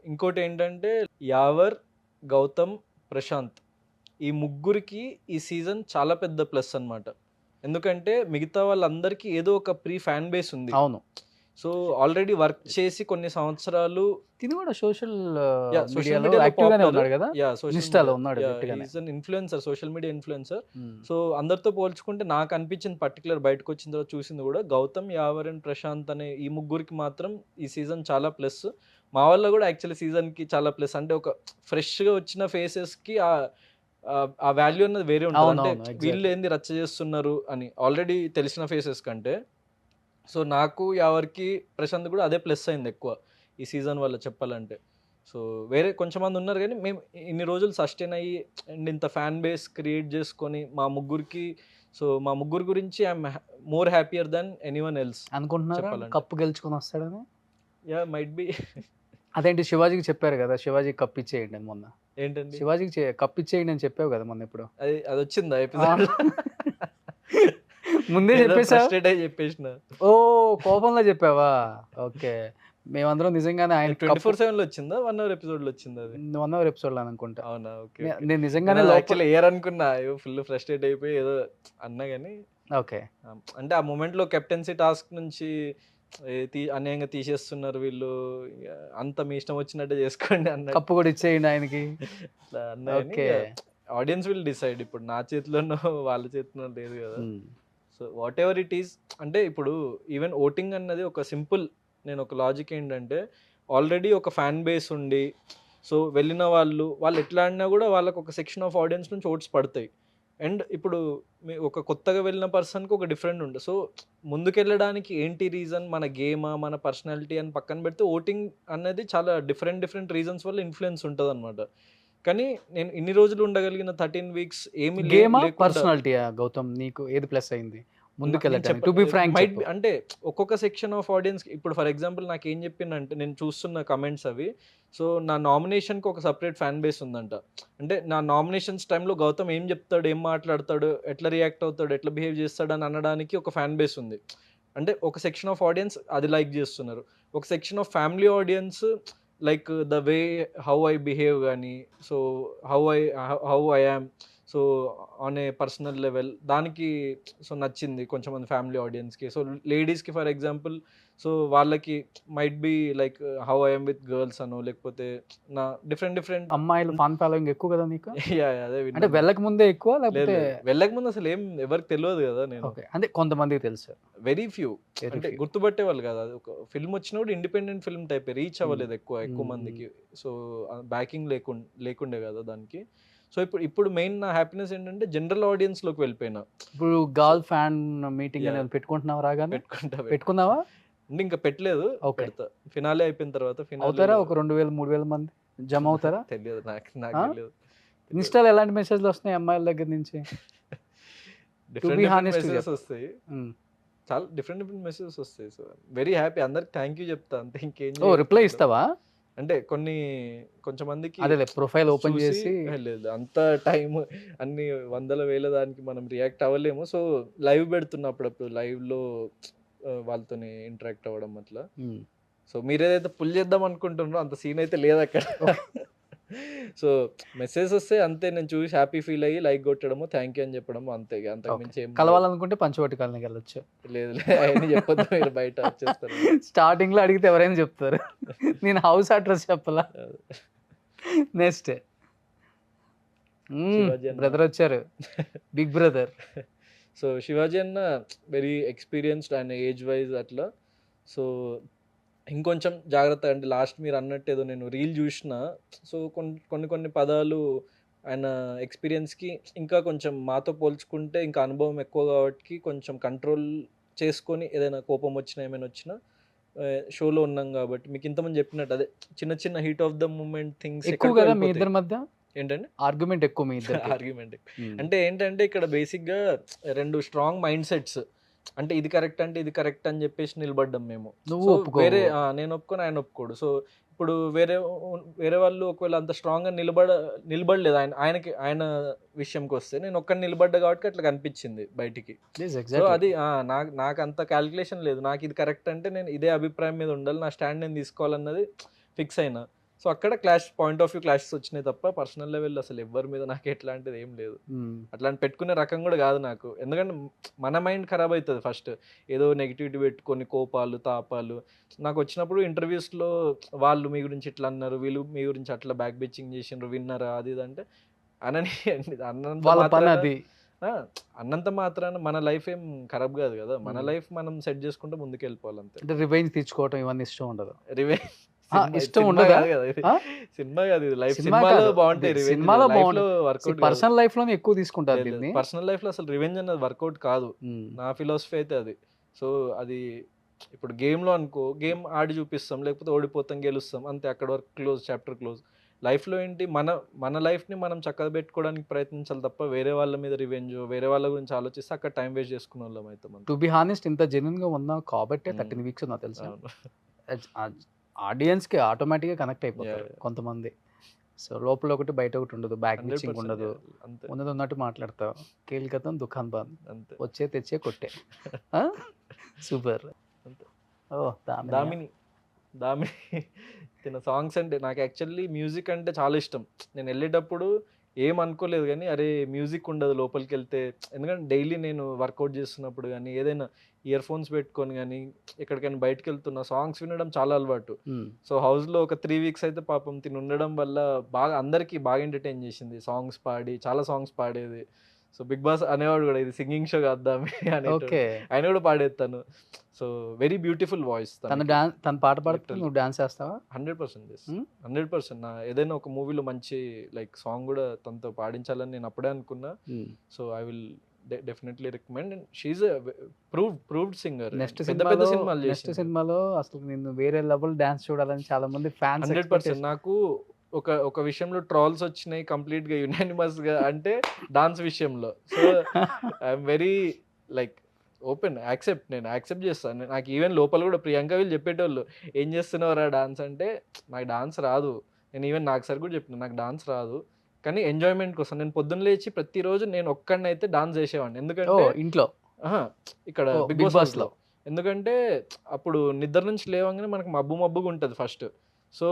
S4: ఇంకోటి ఏంటంటే యావర్, గౌతమ్, ప్రశాంత్ ఈ ముగ్గురికి ఈ సీజన్ చాలా పెద్ద ప్లస్ అన్నమాట. ఎందుకంటే మిగతా వాళ్ళందరికీ ఏదో ఒక ప్రీ ఫ్యాన్ బేస్ ఉంది.
S3: అవును.
S4: సో ఆల్రెడీ వర్క్ చేసి కొన్ని సంవత్సరాలు
S3: తిని కూడా సోషల్
S4: సోషల్
S3: మీడియాలో
S4: మీడియాలో
S3: యాక్టివ్ గానే ఉన్నాడు కదా, ఇన్స్టాలో ఉన్నాడు
S4: influencer, social media influencer. So అందరితో పోల్చుకుంటే నాకు అనిపించింది పర్టికులర్ బయటకు వచ్చిన తర్వాత చూసింది కూడా గౌతమ్, యావర్ అండ్ ప్రశాంత్ అనే ఈ ముగ్గురికి మాత్రం ఈ సీజన్ చాలా ప్లస్. మా వల్ల కూడా యాక్చువల్లీ సీజన్కి చాలా ప్లస్. అంటే ఒక ఫ్రెష్గా వచ్చిన ఫేసెస్కి ఆ వాల్యూ అన్నది వేరే ఉంటుంది. అంటే వీళ్ళు ఏంది రచ్చ చేస్తున్నారు అని ఆల్రెడీ తెలిసిన ఫేసెస్ కంటే. సో నాకు యావరికి ప్రశాంత్ కూడా అదే ప్లస్ అయింది ఎక్కువ ఈ సీజన్ వల్ల చెప్పాలంటే. సో వేరే కొంచెం మంది ఉన్నారు కానీ మేము ఇన్ని రోజులు సస్టైన్ అయ్యి అండ్ ఇంత ఫ్యాన్ బేస్ క్రియేట్ చేసుకొని మా ముగ్గురికి, సో మా ముగ్గురు గురించి I'm more happier than anyone else
S3: అనుకుంటున్నారు. కప్పు గెలుచుకొని వస్తాడని?
S4: Yeah might be.
S3: అదేంటి శివాజీకి చెప్పారు కదా, శివాజీకి కప్ ఇచ్చేయండి అని మొన్న.
S4: ఏంటండి?
S3: శివాజీకి కప్ ఇచ్చేయండి అని చెప్పావు కదా మొన్న. ఇప్పుడు
S4: అది వచ్చిందా ఎపిసోడ్?
S3: ముందే
S4: చెప్పేసిన.
S3: ఓ కోపంలో చెప్పావా? ఓకే. మేమందరం నిజంగానే ఆయన
S4: 24/7 లో వచ్చిందా 1 hour ఎపిసోడ్ లో వచ్చిందా? అది
S3: 1 hour ఎపిసోడ్ లో అనుకుంటా.
S4: అవునా? ఓకే.
S3: నేను నిజంగానే
S4: యాక్చువల్లీ ఏర్ అనుకున్నా, అయ్యో ఫుల్ ఫ్రస్ట్రేట్ అయిపోయి ఏదో అన్నా కానీ.
S3: ఓకే.
S4: అంటే ఆ మూమెంట్ లో కెప్టెన్సీ టాస్క్ నుంచి అన్యాయంగా తీసేస్తున్నారు వీళ్ళు, అంత మీ ఇష్టం వచ్చినట్టే చేసుకోండి అన్న.
S3: కప్పు కూడా ఇచ్చేయండి ఆయనకి
S4: అన్నా. Audience will decide. ఇప్పుడు నా చేతిలోనో వాళ్ళ చేతిలో లేదు కదా. So what ever it is, అంటే ఇప్పుడు ఈవెన్ ఓటింగ్ అన్నది ఒక సింపుల్, నేను ఒక లాజిక్ ఏంటంటే ఆల్రెడీ ఒక ఫ్యాన్ బేస్ ఉండి సో వెళ్ళిన వాళ్ళు ఎట్లా ఆడినా కూడా వాళ్ళకు ఒక సెక్షన్ ఆఫ్ ఆడియన్స్ నుంచి ఓట్స్ పడతాయి. అండ్ ఇప్పుడు ఒక కొత్తగా వెళ్ళిన పర్సన్కి ఒక డిఫరెంట్ ఉంటుంది. సో ముందుకెళ్ళడానికి ఏంటి రీజన్, మన గేమా మన పర్సనాలిటీ అని పక్కన పెడితే ఓటింగ్ అనేది చాలా డిఫరెంట్ రీజన్స్ వల్ల ఇన్ఫ్లుయెన్స్ ఉంటుంది అనమాట. కానీ నేను ఇన్ని రోజులు ఉండగలిగిన 13 weeks ఏమి
S3: గేమా పర్సనాలిటీయా గౌతమ్ నీకు ఏది ప్లస్ అయింది ముందుకెళ్ళడానికి? టు బి ఫ్రాంక్,
S4: అంటే ఒక్కొక్క సెక్షన్ ఆఫ్ ఆడియన్స్ ఇప్పుడు ఫర్ ఎగ్జాంపుల్ నాకు ఏం చెప్పిందంటే నేను చూస్తున్న కమెంట్స్ అవి, సో నా నామినేషన్కి ఒక సపరేట్ ఫ్యాన్ బేస్ ఉందంట. అంటే నా నామినేషన్స్ టైంలో గౌతమ్ ఏం చెప్తాడు, ఏం మాట్లాడతాడు, ఎట్లా రియాక్ట్ అవుతాడు, ఎట్లా బిహేవ్ చేస్తాడు అని అనడానికి ఒక ఫ్యాన్ బేస్ ఉంది. అంటే ఒక సెక్షన్ ఆఫ్ ఆడియన్స్ అది లైక్ చేస్తున్నారు. ఒక section of family audience like the way how I behave కానీ, so how I am, so on a personal level దానికి సో నచ్చింది కొంచెంమంది ఫ్యామిలీ ఆడియన్స్కి. సో లేడీస్కి ఫర్ ఎగ్జాంపుల్ సో వాళ్ళకి might be like how I'm with girls అనో, లేకపోతే నా డిఫరెంట్
S3: అమ్మాయిలు ఫాన్ ఫాలోయింగ్ ఎక్కువ కదా నీకు?
S4: అదే
S3: అంటే వెళ్ళక ముందే ఎక్కువ లేకపోతే?
S4: వెళ్ళక ముందు అసలు ఏం ఎవరికి తెలియదు కదా. నేను
S3: అంటే కొంతమందికి తెలుసు,
S4: వెరీ ఫ్యూ, అంటే గుర్తుపట్టే వాళ్ళు కదా. అది ఒక ఫిల్మ్ వచ్చినప్పుడు ఇండిపెండెంట్ ఫిల్మ్ టైప్ రీచ్ అవ్వలేదు ఎక్కువ మందికి. సో బ్యాకింగ్ లేకుండే కదా దానికి. సో ఇప్పుడు మెయిన్ నా హ్యాపీనెస్ ఏంటంటే జనరల్ ఆడియన్స్ లోకి వెళ్ళిపోయినా.
S3: ఇప్పుడు గర్ల్ ఫ్యాన్ మీటింగ్ అని పెట్టుకుంటున్నావా? రాగానే పెట్టుకున్నావా?
S4: అంటే ఇంకా పెట్టలేదు, పెడతా ఫినాలే అయిపోయిన తర్వాత.
S3: అవుతారా ఒక 2000-3000 మంది జమ అవుతారా?
S4: తెలియదు నాకు తెలియదు.
S3: ఇన్స్టాలో ఎలాంటి మెసేజ్లు వస్తున్నాయి అమ్మాయిల దగ్గర నుంచి?
S4: డిఫరెంట్ మెసేజెస్ వస్తాయి, చాలా డిఫరెంట్ మెసేజెస్ వస్తాయి. సో వెరీ హ్యాపీ, అందరికి థ్యాంక్ యూ చెప్తా అంతే, ఇంకేం.
S3: రిప్లై ఇస్తావా?
S4: అంటే కొంచెం మందికి
S3: అదే ప్రొఫైల్ ఓపెన్ చేసి
S4: లేదు, అంత టైం అన్ని 100,000 దానికి మనం రియాక్ట్ అవ్వలేము. సో లైవ్ పెడుతున్నా అప్పుడప్పుడు, లైవ్ లో వాళ్ళతో ఇంటరాక్ట్ అవ్వడం అట్లా. సో మీరు ఏదైతే పుల్ చేద్దాం అనుకుంటున్నారో అంత సీన్ అయితే లేదు అక్కడ. సో మెసేజ్ వస్తే అంతే, నేను చూసి హ్యాపీ ఫీల్ అయ్యి లైక్ కొట్టడము, థ్యాంక్ యూ అని చెప్పడము, అంతే. అంతకు మించి ఏం
S3: కలవాలనుకుంటే పంచవటి కాలనీకి వెళ్ళొచ్చు.
S4: లేదు అవన్నీ చెప్పొద్దు, మీరు బయట వచ్చేస్తారు.
S3: స్టార్టింగ్ లో అడిగితే ఎవరైనా చెప్తారు, నేను హౌస్ అడ్రస్ చెప్పలా. నెక్స్ట్ బ్రదర్ వచ్చారు, బిగ్ బ్రదర్.
S4: సో శివాజీ అన్న very experienced and age wise అట్లా. సో ఇంకొంచెం జాగ్రత్త, అంటే లాస్ట్ మీరు అన్నట్టు ఏదో నేను రీల్ చూసిన, సో కొన్ని పదాలు ఆయన ఎక్స్పీరియన్స్కి ఇంకా కొంచెం మాతో పోల్చుకుంటే ఇంకా అనుభవం ఎక్కువ కాబట్టి కొంచెం కంట్రోల్ చేసుకొని ఏదైనా కోపం వచ్చినా ఏమైనా వచ్చినా షోలో ఉన్నాం కాబట్టి మీకు ఇంతమంది చెప్పినట్టు అదే చిన్న చిన్న heat of the moment things
S3: ఎక్కువ కదా మీ ఇద్దరి మధ్య
S4: ఏంటండి
S3: ఆర్గ్యుమెంట్ ఎక్కువ మీ ఇద్దరు
S4: ఆర్గ్యుమెంట్ అంటే ఏంటంటే ఇక్కడ బేసిక్గా రెండు స్ట్రాంగ్ మైండ్ సెట్స్ అంటే ఇది కరెక్ట్ అంటే ఇది కరెక్ట్ అని చెప్పేసి నిలబడ్డాం మేము.
S3: నువ్వు
S4: సో
S3: ఒప్పుకోవు.
S4: వేరే నేను ఒప్పుకొని ఆయన ఒప్పుకోడు. సో ఇప్పుడు వేరే వాళ్ళు ఒకవేళ అంత స్ట్రాంగ్గా నిలబడలేదు ఆయన విషయంకి వస్తే నేను ఒక్కడిని నిలబడ్డా కాబట్టి అట్లా కనిపించింది బయటికి. సో అది నాకు అంత క్యాలిక్యులేషన్ లేదు. నాకు ఇది కరెక్ట్ అంటే నేను ఇదే అభిప్రాయం మీద ఉండాలి, నా స్టాండ్ నేను తీసుకోవాలన్నది ఫిక్స్ అయినా. సో అక్కడ పాయింట్ ఆఫ్ వ్యూ క్లాషెస్ వచ్చినాయి తప్ప పర్సనల్ లెవెల్ అసలు ఎవరి మీద నాకు ఎట్లాంటిది ఏం లేదు. అట్లాంటి పెట్టుకునే రకం కూడా కాదు నాకు. ఎందుకంటే మన మైండ్ ఖరాబ్ అవుతుంది ఫస్ట్, ఏదో నెగిటివిటీ పెట్టుకొని కోపాలు తాపాలు. నాకు వచ్చినప్పుడు ఇంటర్వ్యూస్లో వాళ్ళు మీ గురించి ఇట్లా అన్నారు, వీళ్ళు మీ గురించి అట్లా బ్యాక్ బిచ్చింగ్ చేసిండ్రు, విన్నారా అది ఇది అంటే అనని అన్నంత మాత్రాన మన లైఫ్ ఏం ఖరాబ్ కాదు కదా. మన లైఫ్ మనం సెట్ చేసుకుంటే ముందుకు వెళ్ళిపోవాలంతే.
S3: అంటే రివెంజ్ తీర్చుకోవటం ఇవన్నీ ఇష్టం ఉండదు.
S4: రివెంజ్
S3: ఇష్టం ఉండదు
S4: సినిమా కాదు ఇది. లైఫ్ సినిమాలో బాగుంటాయి,
S3: సినిమాలో వర్కౌట్, పర్సనల్ లైఫ్ లోనే ఎక్కువ తీసుకుంటారు.
S4: పర్సనల్ లైఫ్ లో అసలు రివెంజ్ అన్నది వర్కౌట్ కాదు, నా ఫిలాసఫీ అయితే అది. సో అది ఇప్పుడు గేమ్ లో అనుకో, గేమ్ ఆడి చూపిస్తాం, లేకపోతే ఓడిపోతాం గెలుస్తాం అంతే, అక్కడ వరకు క్లోజ్, చాప్టర్ క్లోజ్. లైఫ్ లో ఏంటి, మన లైఫ్ ని మనం చక్కగా పెట్టుకోవడానికి ప్రయత్నించాలి తప్ప వేరే వాళ్ళ మీద రివెంజ్, వేరే వాళ్ళ గురించి ఆలోచిస్తే అక్కడ టైం వేస్ట్ చేసుకునే వాళ్ళం అయితే. టు బి హానెస్ట్ ఇంత జెన్యున్ గా ఉన్నా కాబట్టి 13 వీక్స్ నాకు తెలుసు. ఆడియన్స్కి ఆటోమేటిక్గా కనెక్ట్ అయిపోతారు కొంతమంది. సో లోపల ఒకటి బయట ఒకటి ఉండదు, బ్యాక్ బిచ్చింగ్ ఉండదు, ఉన్నది ఉన్నట్టు మాట్లాడతావు. కేలికతం దుకాన్ బంద్, వచ్చే తెచ్చే కొట్టే. సూపర్. ఓ దామిని తిన సాంగ్స్ అంటే నాకు యాక్చువల్లీ మ్యూజిక్ అంటే చాలా ఇష్టం. నేను వెళ్ళేటప్పుడు ఏం అనుకోలేదు కానీ అరే మ్యూజిక్ ఉండదు లోపలికి వెళ్తే, ఎందుకంటే డైలీ నేను వర్కౌట్ చేస్తున్నప్పుడు కానీ ఏదైనా ఇయర్ ఫోన్స్ పెట్టుకొని కానీ ఎక్కడికైనా బయటకు వెళ్తున్నా సాంగ్స్ వినడం చాలా అలవాటు. సో హౌస్లో ఒక 3 వీక్స్ అయితే పాపం తిని ఉండడం వల్ల అందరికీ బాగా ఎంటర్టైన్ చేసింది, సాంగ్స్ పాడి, చాలా సాంగ్స్ పాడేది. సో బిగ్ బాస్ అనేవాడు కూడా ఇది సింగింగ్ షో కాద్దామే అని, ఆయన కూడా పాడేస్తాను. So very beautiful voice.
S3: తన పాట పాడితే నువ్వు డాన్స్ చేస్తావా?
S4: 100%. 100%. నా ఏదైనా ఒక మూవీలో మంచి లైక్ సాంగ్ కూడా తనతో పాడించాలని నేను అప్పుడే అనుకున్నా. So I will definitely recommend. And she's proved singer.
S3: Next సినిమాలో అసలు నేను వేరే లెవెల్ డాన్స్ చూడాలని చాలా మంది ఫ్యాన్స్.
S4: 100%. నాకు ఒక విషయంలో ట్రాల్స్ వచ్చినాయి కంప్లీట్ గా యునానిమస్ గా, అంటే డాన్స్ విషయంలో. So I'm very like open, నేను యాక్సెప్ట్ చేస్తాను. నాకు ఈవెన్ లోపల కూడా ప్రియాంక వీళ్ళు చెప్పేటోళ్ళు ఏం చేస్తున్నావురా డాన్స్ అంటే, నాకు డాన్స్ రాదు. నేను ఈవెన్ నాకు సార్ కూడా చెప్పిన నాకు డాన్స్ రాదు, కానీ ఎంజాయ్మెంట్ కోసం నేను పొద్దున్న లేచి ప్రతిరోజు నేను ఒక్కడిని అయితే డాన్స్ చేసేవాడిని. ఎందుకంటే
S3: ఇంట్లో
S4: ఇక్కడ బిగ్ బాస్ లో, ఎందుకంటే అప్పుడు నిద్ర నుంచి లేవగానే మనకు మబ్బుగా ఉంటుంది ఫస్ట్. సో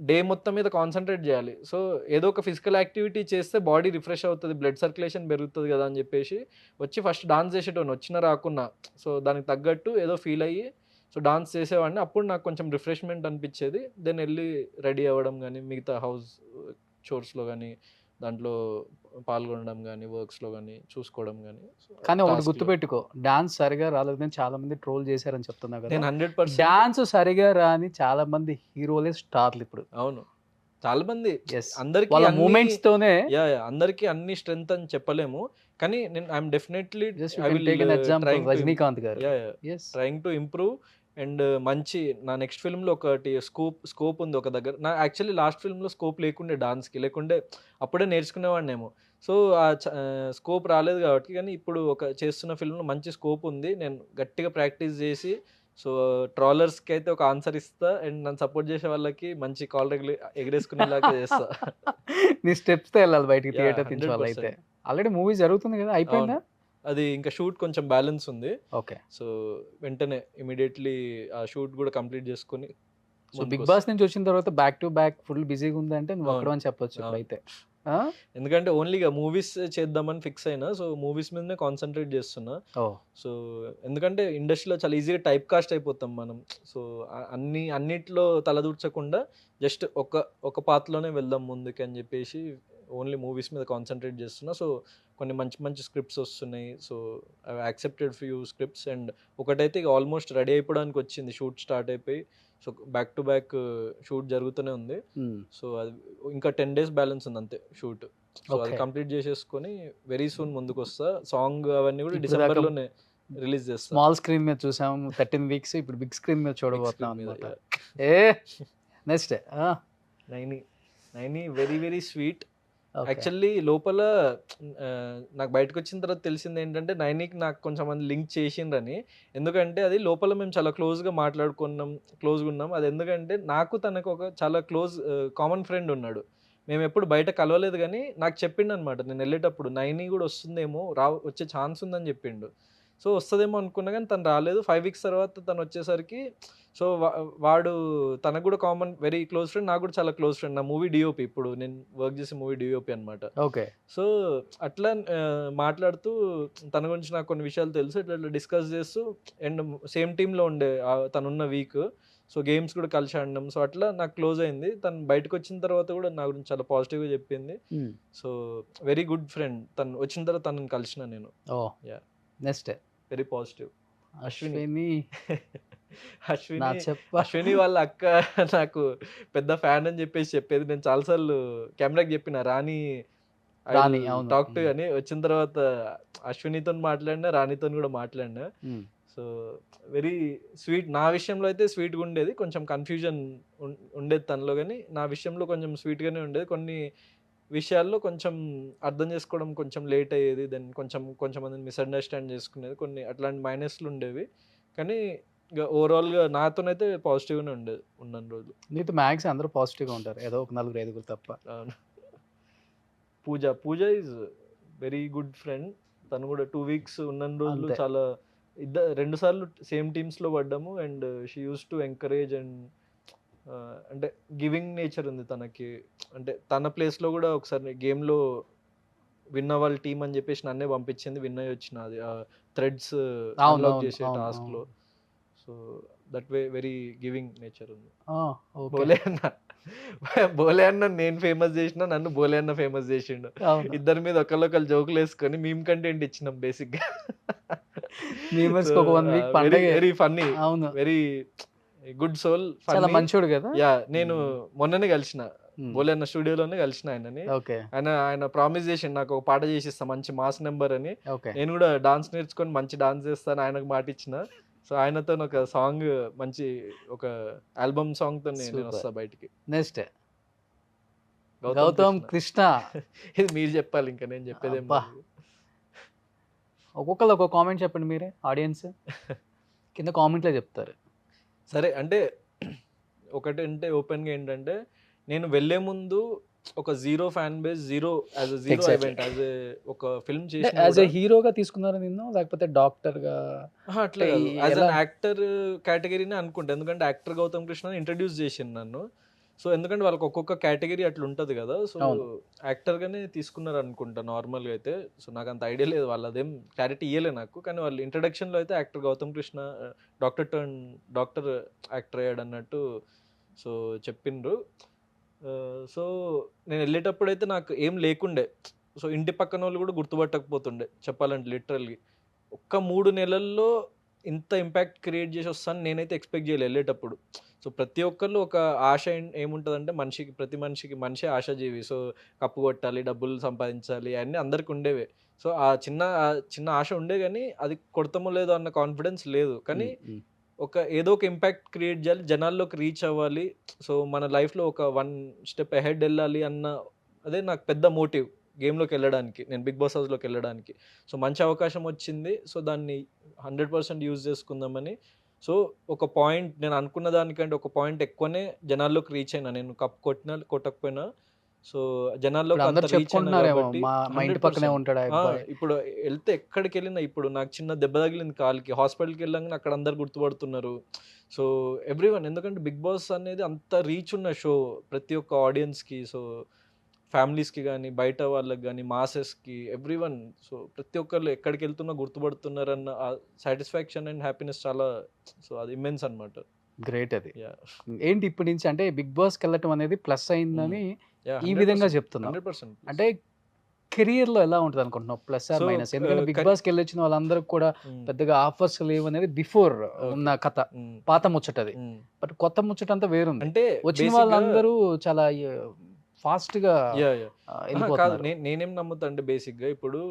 S4: డే మొత్తం మీద కాన్సన్ట్రేట్ చేయాలి. సో ఏదో ఒక ఫిజికల్ యాక్టివిటీ చేస్తే బాడీ రిఫ్రెష్ అవుతుంది, బ్లడ్ సర్క్యులేషన్ పెరుగుతుంది కదా అని చెప్పేసి వచ్చి ఫస్ట్ డాన్స్ చేసేటోని, వచ్చినా రాకున్నా. సో దానికి తగ్గట్టు ఏదో ఫీల్ అయ్యి సో డాన్స్ చేసేవాడిని. అప్పుడు నాకు కొంచెం రిఫ్రెష్మెంట్ అనిపించేది. దెన్ వెళ్ళి రెడీ అవ్వడం కానీ, మిగతా హౌస్ చోర్స్లో కానీ దాంట్లో పాల్గొనడం కానీ, వర్క్స్లో కానీ చూసుకోవడం కానీ.
S3: కానీ ఒకటి గుర్తుపెట్టుకో, డాన్స్ సరిగా రాలేదని చాలా మంది ట్రోల్ చేశారని చెప్తున్నా కదా.
S4: నేను 100%
S3: డాన్స్ సరిగా రాని చాలా మంది హీరోలే స్టార్లు ఇప్పుడు.
S4: అవును, చాలా మంది.
S3: అందరికి మూమెంట్స్ తోనే,
S4: అందరికి అన్ని స్ట్రెంగ్త్ అని చెప్పలేము, కానీ నేను ఐఎమ్ డెఫినెట్లీ
S3: రజనీకాంత్ గారు
S4: ట్రైయింగ్ టు ఇంప్రూవ్. అండ్ మంచి నా నెక్స్ట్ ఫిల్మ్లో ఒకటి స్కోప్ ఉంది ఒక దగ్గర. నా యాక్చువల్లీ లాస్ట్ ఫిల్మ్లో స్కోప్ లేకుండే, డాన్స్కి లేకుండే, అప్పుడే నేర్చుకునేవాడినేమో. సో ఆ స్కోప్ రాలేదు కాబట్టి, కానీ ఇప్పుడు చేస్తున్న ఫిల్మ్లో మంచి స్కోప్ ఉంది. నేను గట్టిగా ప్రాక్టీస్ చేసి సో ట్రాలర్స్కి అయితే ఒక ఆన్సర్ ఇస్తా, అండ్ నన్ను సపోర్ట్ చేసే వాళ్ళకి మంచి కాల్ ఎగరేసుకునేలాగా చేస్తా.
S3: నీ స్టెప్స్తో వెళ్ళాలి బయటికి, థియేటర్ నుంచి వాళ్ళు అయితే. ఆల్రెడీ మూవీ జరుగుతుంది కదా, అయిపోయిందా?
S4: అది ఇంకా షూట్ కొంచెం బ్యాలెన్స్ ఉంది.
S3: ఓకే.
S4: సో వెంటనే ఇమీడియట్లీ ఆ షూట్ కూడా కంప్లీట్ చేసుకుని.
S3: సో బిగ్ బాస్ నుంచి వచ్చిన తర్వాత బ్యాక్ టు బ్యాక్ ఫుల్ బిజీగా ఉందంటే నువ్వు అక్కడ అని చెప్పొచ్చు అయితే.
S4: ఎందుకంటే ఓన్లీగా మూవీస్ చేద్దామని ఫిక్స్ అయినా, సో మూవీస్ మీదనే కాన్సన్ట్రేట్ చేస్తున్నా. సో ఎందుకంటే ఇండస్ట్రీలో చాలా ఈజీగా టైప్ కాస్ట్ అయిపోతాం మనం. సో అన్నిట్లో తలదూర్చకుండా జస్ట్ ఒక పాత్రలోనే వెళ్దాం ముందుకి అని చెప్పేసి ఓన్లీ మూవీస్ మీద కాన్సన్ట్రేట్ చేస్తున్నా. సో కొన్ని మంచి స్క్రిప్ట్స్ వస్తున్నాయి. So I accepted few scripts. And ఒకటైతే ఆల్మోస్ట్ రెడీ అయిపోవడానికి వచ్చింది, షూట్ స్టార్ట్ అయిపోయి. So back to back shoot జరుగుతూనే ఉంది. సో అది ఇంకా 10 days బ్యాలెన్స్ ఉంది అంతే షూట్. సో అది
S3: Okay.
S4: కంప్లీట్ చేసేసుకొని వెరీ సూన్ ముందుకు వస్తా. సాంగ్ అవన్నీ కూడా
S3: ఇప్పుడు దాకా
S4: డిసెంబర్లోనే రిలీజ్ చేస్తా.
S3: స్మాల్ స్క్రీన్ మీద చూసాము 13 weeks, ఇప్పుడు బిగ్ స్క్రీన్ మీద చూడబోతున్నాం
S4: Big screen మీద,
S3: అనమాట. ఏ next
S4: Naini very very sweet. Actually లోపల నాకు బయటకు వచ్చిన తర్వాత తెలిసింది ఏంటంటే నైనికి నాకు కొంచెం మంది లింక్ చేసిండ్రని. ఎందుకంటే అది లోపల మేము చాలా క్లోజ్గా క్లోజ్గా ఉన్నాం. అది ఎందుకంటే నాకు తనకు ఒక చాలా కామన్ ఫ్రెండ్ ఉన్నాడు. మేము ఎప్పుడు బయట కలవలేదు కానీ నాకు చెప్పిండు అనమాట, నేను వెళ్ళేటప్పుడు నైని కూడా వస్తుందేమో, వచ్చే ఛాన్స్ ఉందని చెప్పిండు. సో వస్తుందేమో అనుకున్నా కానీ తను రాలేదు. 5 weeks తర్వాత తను వచ్చేసరికి సో వాడు తనకు కూడా కామన్ వెరీ క్లోజ్ ఫ్రెండ్, నాకు కూడా చాలా క్లోజ్ ఫ్రెండ్. నా మూవీ డిఓపి, ఇప్పుడు నేను వర్క్ చేసే మూవీ డిఓపి అనమాట.
S3: ఓకే.
S4: సో అట్లా మాట్లాడుతూ తన గురించి నాకు కొన్ని విషయాలు తెలుసు. ఇట్లా డిస్కస్ చేస్తూ అండ్ సేమ్ టీంలో ఉండే తనున్న వీక్. సో గేమ్స్ కూడా కలిసి ఆడినాం. సో అట్లా నాకు క్లోజ్ అయింది. తను బయటకు వచ్చిన తర్వాత కూడా నా గురించి చాలా పాజిటివ్గా చెప్పింది. So very good friend. తను వచ్చిన తర్వాత తనని కలిసిన నేను.
S3: Yeah. Next
S4: very positive.
S3: Ashwini
S4: Ashwini వాళ్ళ అక్క నాకు పెద్ద ఫ్యాన్ అని చెప్పేసి చెప్పేది. నేను చాలాసార్లు కెమెరాకి చెప్పిన రాణి టాక్ టు అని. వచ్చిన తర్వాత అశ్వినితో మాట్లాడినా, రాణితో కూడా మాట్లాడినా. So very sweet. నా విషయంలో అయితే స్వీట్గా ఉండేది, కొంచెం కన్ఫ్యూజన్ ఉండేది తనలో, కానీ నా విషయంలో కొంచెం స్వీట్గానే ఉండేది. కొన్ని విషయాల్లో కొంచెం అర్థం చేసుకోవడం కొంచెం లేట్ అయ్యేది. దెన్ కొంచెం మందిని మిస్అండర్స్టాండ్ చేసుకునేది. కొన్ని అట్లాంటి మైనస్లు ఉండేవి. కానీ ఇక ఓవరాల్గా నాతోనైతే పాజిటివ్గానే ఉండేది ఉన్న రోజులు.
S3: నీతో మ్యాక్స్ అందరూ పాజిటివ్గా ఉంటారు, ఏదో ఒక 4-5 తప్ప.
S4: అవును. పూజ ఈజ్ వెరీ గుడ్ ఫ్రెండ్. తను కూడా 2 weeks ఉన్న రోజులు
S3: అంతే.
S4: చాలా 2 సార్లు సేమ్ టీమ్స్లో పడ్డాము. And she use to encourage and అంటే గివింగ్ నేచర్ ఉంది తనకి. అంటే తన ప్లేస్లో కూడా ఒకసారి గేమ్లో విన్ అవ్వాలి టీం అని చెప్పేసి నన్నే పంపించింది. విన్ అయ్యి వచ్చిన అది థ్రెడ్స్ అన్లాక్ చేసే టాస్క్లో. So that way very giving nature ఉంది. బోలే అన్న నేను ఫేమస్ చేసిన, నన్ను బోలే అన్న ఫేమస్ చేసిండు. ఇద్దరి మీద ఒకళ్ళు జోకులు వేసుకొని మేము కంటెంట్ ఇచ్చినాం బేసిక్ గా. Very funny, very good soul,
S3: చాలా మంచోడు కదా.
S4: యా. నేను మొన్ననే కలిసిన బోలే అన్న స్టూడియోలోనే కలిసిన ఆయనని. ఆయన ప్రామిస్ చేసిండు నాకు ఒక పాట చేసిస్తా మంచి మాస్ నెంబర్ అని. నేను కూడా డాన్స్ నేర్చుకొని మంచి డాన్స్ చేస్తాను ఆయనకు మాట ఇచ్చిన. సో ఆయనతో ఒక సాంగ్, మంచి ఒక ఆల్బమ్ సాంగ్ తో నేను వస్తా బయటికి.
S3: నెక్స్ట్ గౌతమ్ కృష్ణ.
S4: ఇది మీరు చెప్పాలి, ఇంకా నేను చెప్పేది.
S3: ఒక్కొక్కరు ఒక్కొక్క కామెంట్ చెప్పండి మీరే, ఆడియన్స్ కింద కామెంట్లో చెప్తారు.
S4: సరే, అంటే ఒకటి అంటే ఓపెన్గా ఏంటంటే, నేను వెళ్ళే ముందు ఒక zero fan base, zero event, as a ఒక ఫిల్మ్ చేసి
S3: యాజ్ ఏ హీరోగా తీసుకున్నారు నిన్ను, లేకపోతే డాక్టర్ గా
S4: అట్లా యాజ్ అన్ యాక్టర్ కేటగిరీనే అనుకుంటా. ఎందుకంటే యాక్టర్ గౌతమ్ కృష్ణ ఇంట్రడ్యూస్ చేసింది నన్ను. సో ఎందుకంటే వాళ్ళకి ఒక్కొక్క కేటగిరీ అట్లా ఉంటుంది కదా. సో యాక్టర్గానే తీసుకున్నారు అనుకుంటా నార్మల్గా అయితే. సో నాకు అంత ఐడియా లేదు, వాళ్ళు అదేం క్లారిటీ ఇవ్వలే నాకు. కానీ వాళ్ళు ఇంట్రడక్షన్లో అయితే actor Gautham Krishna doctor actor అయ్యాడు అన్నట్టు సో చెప్పిండ్రు. సో నేను వెళ్ళేటప్పుడు అయితే నాకు ఏం లేకుండే. సో ఇంటి పక్కన వాళ్ళు కూడా గుర్తుపట్టకపోతుండే చెప్పాలంటే. లిటరల్గా ఒక్క 3 నెలల్లో ఇంత ఇంపాక్ట్ క్రియేట్ చేసి వస్తాను నేనైతే ఎక్స్పెక్ట్ చేయలేదు వెళ్ళేటప్పుడు. సో ప్రతి ఒక్కళ్ళు ఒక ఆశ ఏముంటుందంటే, ప్రతి మనిషి ఆశాజీవి. సో కప్పు కొట్టాలి, డబ్బులు సంపాదించాలి, అన్నీ అందరికి ఉండేవే. సో ఆ చిన్న ఆశ ఉండే, కానీ అది కొడతామో లేదో అన్న కాన్ఫిడెన్స్ లేదు. కానీ ఏదో ఒక ఇంపాక్ట్ క్రియేట్ చేయాలి, జనాల్లోకి రీచ్ అవ్వాలి. సో మన లైఫ్లో ఒక 1 step ahead వెళ్ళాలి అన్న అదే నాకు పెద్ద మోటివ్ గేమ్లోకి వెళ్ళడానికి, నేను బిగ్ బాస్ హౌస్లోకి వెళ్ళడానికి. సో మంచి అవకాశం వచ్చింది. సో దాన్ని 100% యూజ్ చేసుకుందామని. సో ఒక పాయింట్, నేను అనుకున్న దానికంటే ఒక పాయింట్ ఎక్కువనే జనాల్లోకి రీచ్ అయినా. నేను కప్ కొట్టినా కొట్టకపోయినా సో జనాల్లోకి అంత రీచ్ అయినా కాబట్టి. ఇప్పుడు వెళ్తే ఎక్కడికి వెళ్ళినా, ఇప్పుడు నాకు చిన్న దెబ్బ తగిలింది కాలికి, హాస్పిటల్కి వెళ్ళాక అక్కడ అందరు గుర్తుపడుతున్నారు. సో ఎవ్రీవన్, ఎందుకంటే బిగ్ బాస్ అనేది అంత రీచ్ ఉన్న షో ప్రతి ఒక్క ఆడియన్స్కి. సో ఫ్యామిలీస్కి కానీ, బయట వాళ్ళకి కానీ, మాసెస్కి, ఎవ్రీవన్. సో ప్రతి ఒక్కళ్ళు ఎక్కడికి వెళ్తున్నా గుర్తుపడుతున్నారన్న సాటిస్ఫాక్షన్ అండ్ హ్యాపీనెస్ చాలా, సో అది ఇమ్మెన్స్ అనమాట.
S3: గ్రేట్. అది ఏంటి ఇప్పటి నుంచి అంటే బిగ్ బాస్కి వెళ్ళటం అనేది ప్లస్ అయిందని ఈ విధంగా చెప్తున్నా.
S4: 100%.
S3: అంటే కెరియర్ లో ఎలా ఉంటుంది అనుకుంటున్నావు, ప్లస్ ఆర్
S4: సో
S3: మైనస్? ఎందుకంటే బిగ్ బాస్ కి వెళ్ళి వచ్చిన వాళ్ళందరికీ కూడా పెద్దగా ఆఫర్స్ లేవు అనేది బిఫోర్ ఉన్న కథ, పాత ముచ్చటది. బట్ కొత్త ముచ్చట అంతా వేరుంది.
S4: అంటే
S3: వచ్చిన
S4: బేసిక్గా
S3: వాళ్ళందరూ చాలా ఫాస్ట్ గా
S4: యా యా కాదు,
S3: వెళ్ళిపోతున్నారు.
S4: నేనేం నమ్ముతా అంటే బేసిక్గా ఇప్పుడు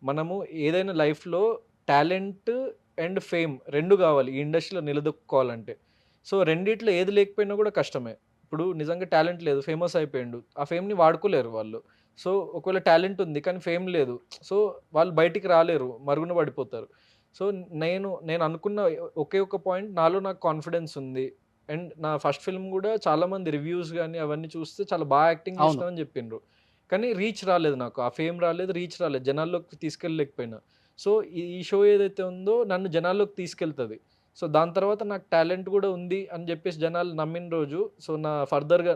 S4: మనము ఏదైనా లైఫ్లో టాలెంట్ అండ్ ఫేమ్ రెండు కావాలి ఈ ఇండస్ట్రీలో నిలదొక్కుకోవాలంటే. సో రెండిట్లో ఏది లేకపోయినా కూడా కష్టమే. ఇప్పుడు నిజంగా టాలెంట్ లేదు, ఫేమస్ అయిపోయిండు, ఆ ఫేమ్ని వాడుకోలేరు వాళ్ళు. సో ఒకవేళ టాలెంట్ ఉంది కానీ ఫేమ్ లేదు, సో వాళ్ళు బయటికి రాలేరు, మరుగున పడిపోతారు. సో నేను నేను అనుకున్న ఒకే ఒక పాయింట్, నాలో నాకు కాన్ఫిడెన్స్ ఉంది. అండ్ నా ఫస్ట్ ఫిల్మ్ కూడా చాలామంది రివ్యూస్ కానీ అవన్నీ చూస్తే చాలా బాగా యాక్టింగ్
S3: అవును.
S4: చేసినామని చెప్పిండ్రు. కానీ రీచ్ రాలేదు నాకు, ఆ ఫేమ్ రాలేదు, రీచ్ రాలేదు, జనాల్లోకి తీసుకెళ్ళలేకపోయినా. సో ఈ షో ఏదైతే ఉందో నన్ను జనాల్లోకి తీసుకెళ్తుంది. సో దాని తర్వాత నాకు టాలెంట్ కూడా ఉంది అని చెప్పేసి జనాలు నమ్మిన రోజు, సో నా ఫర్దర్గా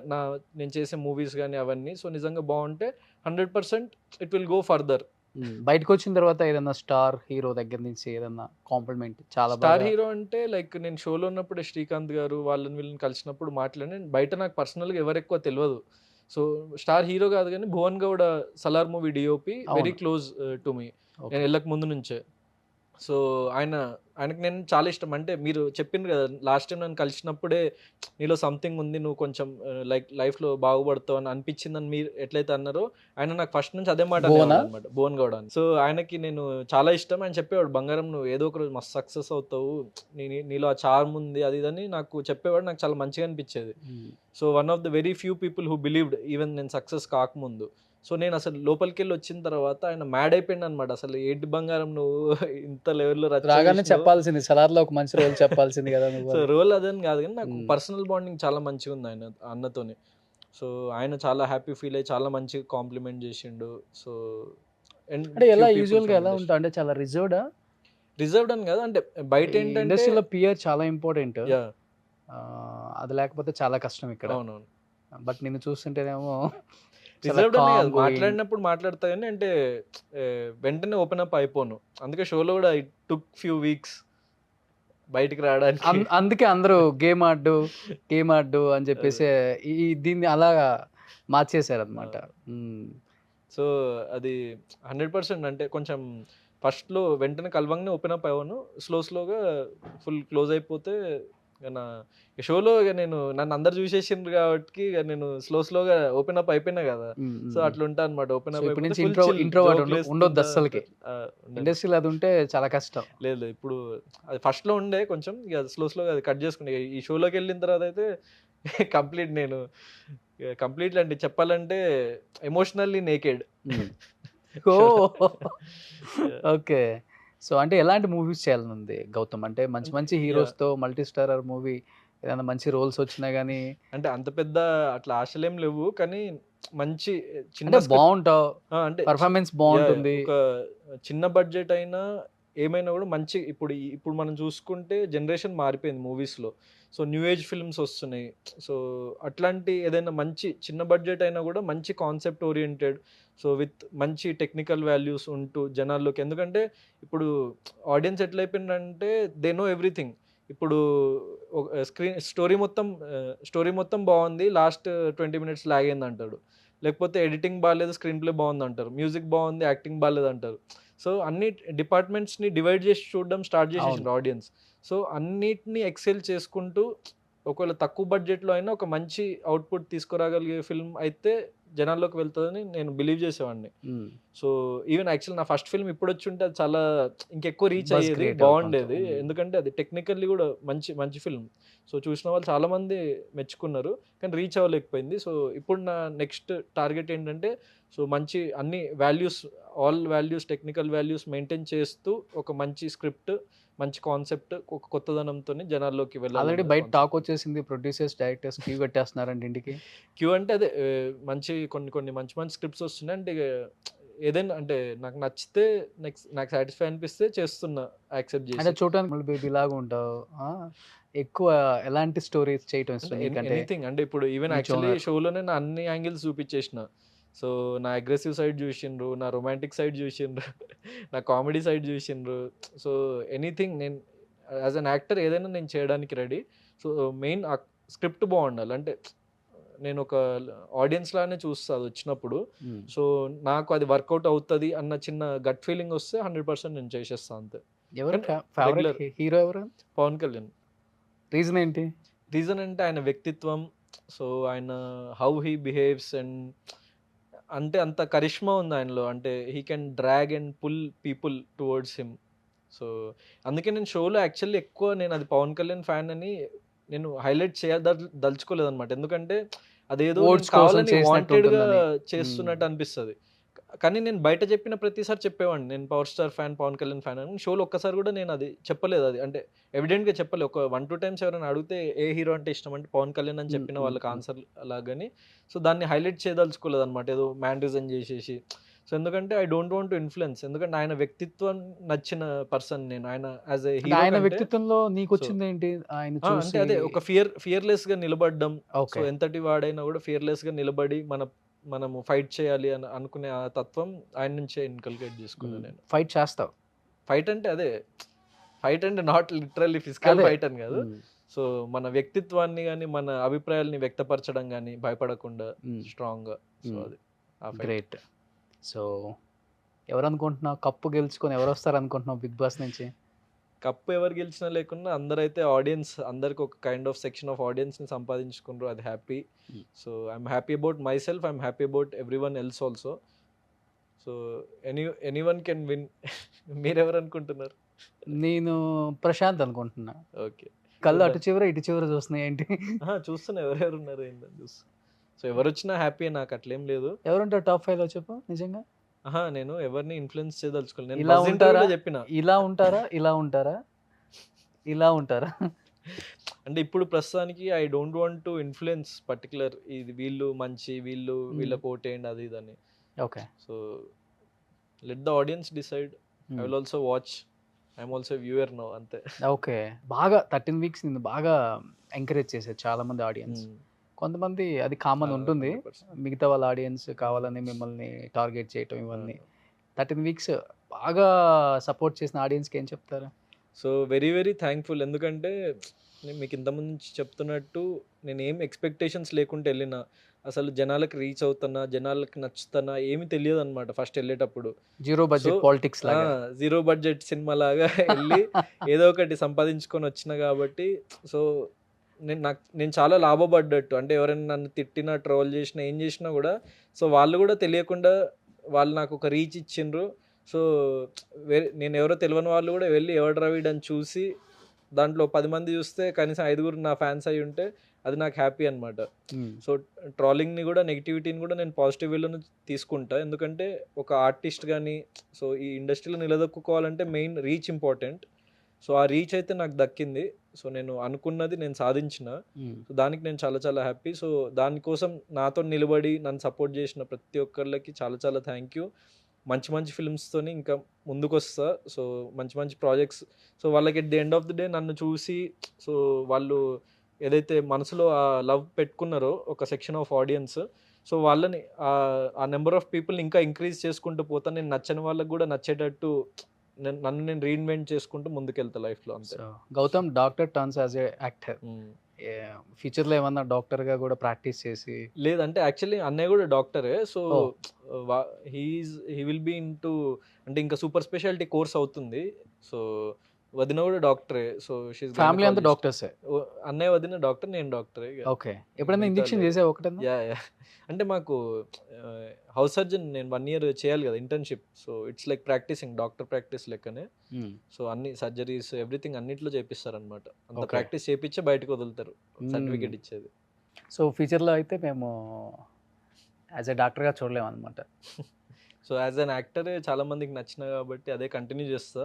S4: నేను చేసే మూవీస్ కానీ అవన్నీ సో నిజంగా బాగుంటే 100% ఇట్ విల్ గో ఫర్దర్.
S3: బయటకు వచ్చిన తర్వాత ఏదైనా స్టార్ హీరో దగ్గర నుంచి ఏదైనా కాంప్లిమెంట్ చాలా
S4: స్టార్
S3: బాగా
S4: హీరో అంటే లైక్ నేను షోలో ఉన్నప్పుడు శ్రీకాంత్ గారు వాళ్ళని వీళ్ళని కలిసినప్పుడు మాట్లాడి, బయట నాకు పర్సనల్గా ఎవరు ఎక్కువ తెలియదు. సో స్టార్ హీరో కాదు కానీ Bhuvan Gowda Salaar movie DOP very
S3: అవును.
S4: Close to me,
S3: Okay.
S4: నేను వెళ్ళక ముందు నుంచే. సో ఆయనకి నేను చాలా ఇష్టం. అంటే మీరు చెప్పిండ్రు కదా లాస్ట్ టైం నన్ను కలిసినప్పుడే నీలో సంథింగ్ ఉంది, నువ్వు కొంచెం లైక్ లైఫ్లో బాగుపడతావు అని అనిపించిందని మీరు ఎట్లయితే అన్నారో, ఆయన నాకు ఫస్ట్ నుంచి అదే మాట
S3: భువనా?
S4: అనేవాడు అనమాట, భువన్ గౌడ అని. సో ఆయనకి నేను చాలా ఇష్టం. ఆయన చెప్పేవాడు, బంగారం నువ్వు ఏదో ఒక రోజు మస్తు సక్సెస్ అవుతావు, నీలో ఆ చార్మ్ ఉంది అది ఇదని నాకు చెప్పేవాడు. నాకు చాలా మంచిగా అనిపించేది. So one of the very few people who believed even నేను సక్సెస్ కాకముందు. సో నేను అసలు లోపలికి వెళ్ళి వచ్చిన తర్వాత ఆయన మ్యాడ్ అయిపోయింది అనమాట. అసలు ఏంటి బంగారం నువ్వు ఇంత లెవెల్లో
S3: రాగానే చెప్పాల్సింది, సలార్లో ఒక మంచి రోల్ చెప్పాల్సింది కదా నువ్వు.
S4: సో రోల్ అదని కాదు కానీ నాకు
S3: మ్మ్.
S4: పర్సనల్ బాండింగ్ చాలా మంచిగా ఉంది ఆయన అన్నతోని. సో ఆయన చాలా హ్యాపీ ఫీల్ అయ్యి చాలా మంచిగా కాంప్లిమెంట్ చేసిండు. సో
S3: అంటే ఎలా యూజువల్ గా ఎలా ఉంటా, అంటే చాలా రిజర్వ్డా?
S4: రిజర్వ్డ్ అని కాదు, అంటే బయట ఏంటంటే
S3: ఇండస్ట్రీలో పిఆర్ చాలా ఇంపార్టెంట్.
S4: యా
S3: అది లేకపోతే చాలా కష్టం ఇక్కడ.
S4: అవునవును.
S3: బట్ నిన్ను చూస్తుంటేనేమో చాలా
S4: రిజర్వ్డ్ అనే కాదు,
S3: calm going.
S4: మాట్లాడినప్పుడు మాట్లాడతా కానీ అంటే వెంటనే ఓపెన్ అప్ అయిపోను. అందుకే షోలో కూడా ఇట్ టుక్ ఫ్యూ వీక్స్ బయటికి రావడానికి.
S3: అందుకే అందరూ గేమ్ ఆడు అని చెప్పేసి దీన్ని అలా మార్చేశారు అనమాట.
S4: సో అది 100% అంటే కొంచెం ఫస్ట్లో వెంటనే కలవంగానే ఓపెన్ అప్ అయ్యాను, స్లోగా ఫుల్ క్లోజ్ అయిపోతే ఇక నా షోలో ఇక నన్ను అందరు చూసేసిండ్రు కాబట్టి ఇక నేను స్లోగా ఓపెన్ అప్ అయిపోయినా కదా. సో అట్లా ఉంటా అనమాట. ఓపెన్
S3: So,
S4: అప్
S3: ఇప్పటి నుంచి
S4: అయిపోతే
S3: introvert ఉండొద్దు అస్సలకి. ఇండస్ట్రీలో అది ఉంటే చాలా కష్టం.
S4: లేదు ఇప్పుడు అది ఫస్ట్లో ఉండే కొంచెం, ఇక స్లోగా అది కట్ చేసుకునే. ఈ షోలోకి వెళ్ళిన తర్వాత అయితే కంప్లీట్ నేను కంప్లీట్లీ అంటే చెప్పాలంటే ఎమోషనల్లీ నేకెడ్.
S3: ఓకే. సో అంటే ఎలాంటి మూవీస్ చేయాలని ఉంది గౌతమ్? అంటే మంచి మంచి హీరోస్ తో మల్టీ స్టారర్ మూవీ, ఏదైనా మంచి రోల్స్ వచ్చినా గానీ,
S4: అంటే అంత పెద్ద అట్లా ఆశలేం లేవు కానీ మంచి చిన్న
S3: అంటే
S4: script-
S3: బాగుంటావు,
S4: అంటే
S3: పర్ఫార్మెన్స్ బాగుంటుంది.
S4: ఒక చిన్న బడ్జెట్ అయినా ఏమైనా కూడా మంచి. ఇప్పుడు మనం చూసుకుంటే జనరేషన్ మారిపోయింది మూవీస్లో. సో న్యూ ఏజ్ ఫిల్మ్స్ వస్తున్నాయి. సో అట్లాంటి ఏదైనా మంచి చిన్న బడ్జెట్ అయినా కూడా మంచి కాన్సెప్ట్ ఓరియంటెడ్, సో విత్ మంచి టెక్నికల్ వాల్యూస్ ఉంటూ జనాల్లోకి. ఎందుకంటే ఇప్పుడు ఆడియన్స్ ఎట్లయిపోయిందంటే దే నో ఎవ్రీథింగ్. ఇప్పుడు స్టోరీ మొత్తం బాగుంది, లాస్ట్ 20 minutes లాగ్ అయింది అంటాడు. లేకపోతే ఎడిటింగ్ బాగాలేదు, స్క్రీన్ ప్లే బాగుంది అంటారు. మ్యూజిక్ బాగుంది, యాక్టింగ్ బాగాలేదు అంటారు. సో అన్ని డిపార్ట్మెంట్స్ని డివైడ్ చేసి చూడడం స్టార్ట్ చేసేసిండ్రు ఆడియన్స్. సో అన్నిటిని ఎక్సెల్ చేసుకుంటూ ఒకవేళ తక్కువ బడ్జెట్లో అయినా ఒక మంచి అవుట్పుట్ తీసుకురాగలిగే ఫిల్మ్ అయితే జనాల్లోకి వెళ్తుందని నేను బిలీవ్ చేసేవాడిని. సో ఈవెన్ యాక్చువల్ నా ఫస్ట్ ఫిల్మ్ ఇప్పుడు వచ్చి ఉంటే అది చాలా ఇంకెక్కువ రీచ్
S3: Buzz
S4: అయ్యేది,
S3: create
S4: బాగుండేది.
S3: అవుతుంది.
S4: ఎందుకంటే అది టెక్నికల్లీ కూడా మంచి ఫిల్మ్. సో చూసిన వాళ్ళు చాలామంది మెచ్చుకున్నారు కానీ రీచ్ అవ్వలేకపోయింది. సో ఇప్పుడు నా నెక్స్ట్ టార్గెట్ ఏంటంటే, సో మంచి అన్ని values, all values, technical values maintain చేస్తూ ఒక మంచి స్క్రిప్ట్, మంచి కాన్సెప్ట్, ఒక కొత్తదనంతో జనాల్లోకి వెళ్ళాలి.
S3: ఆల్రెడీ బయట టాక్ వచ్చేసింది, ప్రొడ్యూసర్స్ డైరెక్టర్స్ క్యూ కట్టేస్తున్నారండి ఇంటికి.
S4: క్యూ అంటే అదే మంచి కొన్ని మంచి స్క్రిప్ట్స్ వస్తున్నాయి. అంటే ఏదైనా అంటే నాకు నచ్చితే నాకు సాటిస్ఫై అనిపిస్తే చేస్తున్నా, యాక్సెప్ట్
S3: అంటే
S4: చేసి.
S3: చూడడానికి బేబీ లాగా ఉంటావు. ఎక్కువ ఎలాంటి స్టోరీస్ చేయటం ఇష్టం నీకంటే?
S4: ఎనీథింగ్ అంటే ఇప్పుడు ఈవెన్
S3: నీ
S4: యాక్చువల్లీ
S3: genre.
S4: షోలోనే నా అన్ని యాంగిల్స్ చూపించేసిన. సో నా అగ్రెసివ్ సైడ్ చూసిండ్రు, నా రొమాంటిక్ సైడ్ చూసిండ్రు, నా కామెడీ సైడ్ చూసిండ్రు. సో ఎనీథింగ్ నేను యాజ్ అన్ యాక్టర్ ఏదైనా నేను చేయడానికి రెడీ. సో మెయిన్ ఆ స్క్రిప్ట్ బాగుండాలి. అంటే నేను ఒక ఆడియన్స్ లానే చూస్తా అది వచ్చినప్పుడు. సో నాకు అది వర్కౌట్ అవుతుంది అన్న చిన్న గట్ ఫీలింగ్ వస్తే 100% నేను చేసేస్తా అంతే.
S3: ఎవరు
S4: కానీ
S3: ఫేవరెట్
S4: regular.
S3: హీరో ఎవరు?
S4: పవన్ కళ్యాణ్.
S3: రీజన్ ఏంటి?
S4: రీజన్ అంటే ఆయన వ్యక్తిత్వం, సో ఆయన హౌ హీ బిహేవ్స్ అండ్ అంటే అంత కరిష్మా ఉంది ఆయనలో. అంటే he can drag and pull people towards him. So అందుకే నేను షోలో యాక్చువల్లీ ఎక్కువ నేను అది పవన్ కళ్యాణ్ ఫ్యాన్ అని నేను హైలైట్ దలుచుకోలేదన్నమాట. ఎందుకంటే అదేదో
S3: Votes
S4: నేను
S3: కోసం
S4: కావాలని
S3: చేసినట్టు
S4: వాంటెడ్గా
S3: ఉంటుందని.
S4: చేస్తున్నట్టు అనిపిస్తుంది. కానీ నేను బయట చెప్పిన ప్రతిసారి చెప్పేవాడిని నేను power star fan, Pawan Kalyan fan అని. షోలో ఒక్కసారి కూడా నేను అది చెప్పలేదు. అది అంటే ఎవిడెంట్గా చెప్పలేదు. ఒక 1-2 టైమ్స్ ఎవరైనా అడిగితే ఏ హీరో అంటే ఇష్టం అంటే పవన్ కళ్యాణ్ అని చెప్పిన వాళ్ళకి ఆన్సర్ అలాగని. సో దాన్ని హైలైట్ చేయదలుచుకోలేదు అనమాట, ఏదో మ్యాన్రిజన్ చేసేసి. సో ఎందుకంటే I don't want to influence. ఎందుకంటే ఆయన వ్యక్తిత్వం నచ్చిన పర్సన్ నేను. ఆయన యాజ్ ఎ
S3: అంటే
S4: హీరో
S3: ఆయన
S4: కంటే
S3: వ్యక్తిత్వంలో నీకు వచ్చింది ఏంటి? ఆయన
S4: అంటే
S3: చూసి
S4: అదే ఒక ఫియర్లెస్ గా నిలబడడం. So
S3: okay.
S4: ఎంతటి వాడైనా కూడా ఫియర్లెస్ గా నిలబడి మనము ఫైట్ చేయాలి అని అనుకునే ఆ తత్వం ఆయన నుంచే ఇన్కల్కేట్ చేసుకున్నాను నేను.
S3: ఫైట్ చేస్తావు.
S4: ఫైట్ అంటే అదే ఫైట్ అంటే నాట్ లిటరల్లీ ఫిజికల్
S3: అదే.
S4: ఫైట్ అని కాదు. సో మన వ్యక్తిత్వాన్ని కానీ మన అభిప్రాయాల్ని వ్యక్తపరచడం కానీ భయపడకుండా స్ట్రాంగ్ గా. సో అది ఆ fight.
S3: గ్రేట్. సో ఎవరు అనుకుంటున్నావు కప్పు గెలుచుకొని ఎవరు వస్తారు అనుకుంటున్నావు బిగ్ బాస్ నుంచి?
S4: కప్పు ఎవరు గెలిచినా లేకున్నా అందరైతే ఆడియన్స్, అందరికి ఒక kind of section of audience ని సంపాదించుకున్నారు. అది happy. So I'm happy about my self, I'm happy about every one else also. So any one can win. మీరెవరు అనుకుంటున్నారు?
S3: నేను ప్రశాంత్ అనుకుంటున్నా.
S4: ఓకే,
S3: కళ్ళు అటు చివర ఇటు చివర చూస్తున్నాయి ఏంటి?
S4: చూస్తున్నా ఎవరెవరు ఉన్నారు ఏంటని చూస్తున్నా. సో ఎవరు వచ్చినా హ్యాపీ, నాకు అట్లేం లేదు.
S3: ఎవరుంటారు టాప్ 5 లో చెప్పు నిజంగా?
S4: నేను ఎవరిని ఇన్ఫ్లుయెన్స్ చేయదలుచుకోలేదు. నేను
S3: ఇలా
S4: బజ్
S3: ఉంటారా?
S4: ఇంటర్వ్యూలో చెప్పిన
S3: ఇలా ఉంటారా? ఇలా ఉంటారా? ఇలా ఉంటారా?
S4: అంటే ఇప్పుడు ప్రస్తుతానికి I don't want to influence particular ఇది వీళ్ళు మంచి వీళ్ళకి ఓటేయండి అది ఇదని.
S3: Okay.
S4: So let the audience decide. I will also watch. I'm also viewer no అంతే.
S3: ఓకే. బాగా 13 వీక్స్ నిన్ను బాగా ఎంకరేజ్ చేశారు చాలా మంది ఆడియన్స్. కొంతమంది అది కామన్ ఉంటుంది.
S4: 100%.
S3: మిగతా వాళ్ళ ఆడియన్స్ కావాలని మిమ్మల్ని టార్గెట్ చేయటం ఇవన్నీ. 13 వీక్స్ బాగా సపోర్ట్ చేసిన ఆడియన్స్కి ఏం చెప్తారు?
S4: So very very thankful. ఎందుకంటే నేను మీకు ఇంతకుముందు నుంచి చెప్తున్నట్టు నేను ఏం ఎక్స్పెక్టేషన్స్ లేకుండా వెళ్ళిన, అసలు జనాలకు రీచ్ అవుతున్నా, జనాలకు నచ్చుతున్నా ఏమీ తెలియదు అనమాట ఫస్ట్ వెళ్ళేటప్పుడు.
S3: జీరో బడ్జెట్
S4: So,
S3: పాలిటిక్స్ లాగా.
S4: జీరో బడ్జెట్ సినిమా లాగా వెళ్ళి ఏదో ఒకటి సంపాదించుకొని వచ్చిన కాబట్టి సో నేను చాలా లాభపడ్డట్టు. అంటే ఎవరైనా నన్ను తిట్టినా, ట్రోల్ చేసినా, ఏం చేసినా కూడా సో వాళ్ళు కూడా తెలియకుండా వాళ్ళు నాకు ఒక రీచ్ ఇచ్చిండ్రు. సో నేను ఎవరో తెలియని వాళ్ళు కూడా వెళ్ళి ఎవడ్రా వీడని చూసి దాంట్లో 10 మంది చూస్తే కనీసం 5 నా ఫ్యాన్స్ అయి ఉంటే అది నాకు హ్యాపీ అనమాట. సో ట్రోలింగ్ని కూడా, నెగిటివిటీని కూడా నేను పాజిటివ్ వేలోనే తీసుకుంటా. ఎందుకంటే ఒక ఆర్టిస్ట్ కానీ సో ఈ ఇండస్ట్రీలో నిలదొక్కుకోవాలంటే మెయిన్ రీచ్ ఇంపార్టెంట్. సో ఆ రీచ్ అయితే నాకు దక్కింది. సో నేను అనుకున్నది నేను సాధించిన. సో దానికి నేను చాలా చాలా హ్యాపీ. సో దానికోసం నాతో నిలబడి నన్ను సపోర్ట్ చేసిన ప్రతి ఒక్కళ్ళకి చాలా చాలా థ్యాంక్ యూ. మంచి మంచి ఫిల్మ్స్తోని ఇంకా ముందుకు వస్తా. సో మంచి మంచి ప్రాజెక్ట్స్. సో వాళ్ళకి at the end of the day నన్ను చూసి సో వాళ్ళు ఏదైతే మనసులో ఆ లవ్ పెట్టుకున్నారో ఒక సెక్షన్ ఆఫ్ ఆడియన్స్, సో వాళ్ళని ఆ నెంబర్ ఆఫ్ పీపుల్ని ఇంకా ఇంక్రీజ్ చేసుకుంటూ పోతాను. నేను నచ్చని వాళ్ళకి కూడా నచ్చేటట్టు నన్ను నేను రీఇన్వెంట్ చేసుకుంటూ ముందుకెళ్తా లైఫ్లో అంతే.
S3: So Gautham doctor turns as a actor. ఫ్యూచర్లో ఏమన్నా డాక్టర్గా కూడా ప్రాక్టీస్ చేసి?
S4: లేదంటే యాక్చువల్లీ అన్నయ్య కూడా డాక్టరే. So
S3: Oh.
S4: He will be into అంటే ఇంకా సూపర్ స్పెషాలిటీ కోర్స్ అవుతుంది. సో వదిన కూడా డాక్టరే. సో
S3: ఫ్యామిలీ అంతా డాక్టర్సే.
S4: అన్నయ్య వదిన డాక్టర్, నేను డాక్టరే.
S3: ఓకే. ఎప్పుడైనా
S4: మిగతా
S3: ఇంజెక్షన్
S4: లేదు.
S3: చేసావు ఒకటన్నా?
S4: యా అంటే మాకు హౌస్ సర్జన్ నేను 1 year చేయాలి కదా internship. So it's like practising, doctor practice లెక్కనే. సో అన్ని సర్జరీస్ ఎవ్రీథింగ్ అన్నిట్లో చేపిస్తారనమాట. అంత
S3: Okay.
S4: ప్రాక్టీస్ చేపించే బయటకు వదులుతారు సర్టిఫికేట్ ఇచ్చేది.
S3: సో ఫ్యూచర్లో అయితే మేము యాజ్ ఎ డాక్టర్గా చూడలేము అనమాట.
S4: సో యాజ్ అన్ యాక్టర్ చాలా మందికి నచ్చిన కాబట్టి అదే కంటిన్యూ చేస్తా.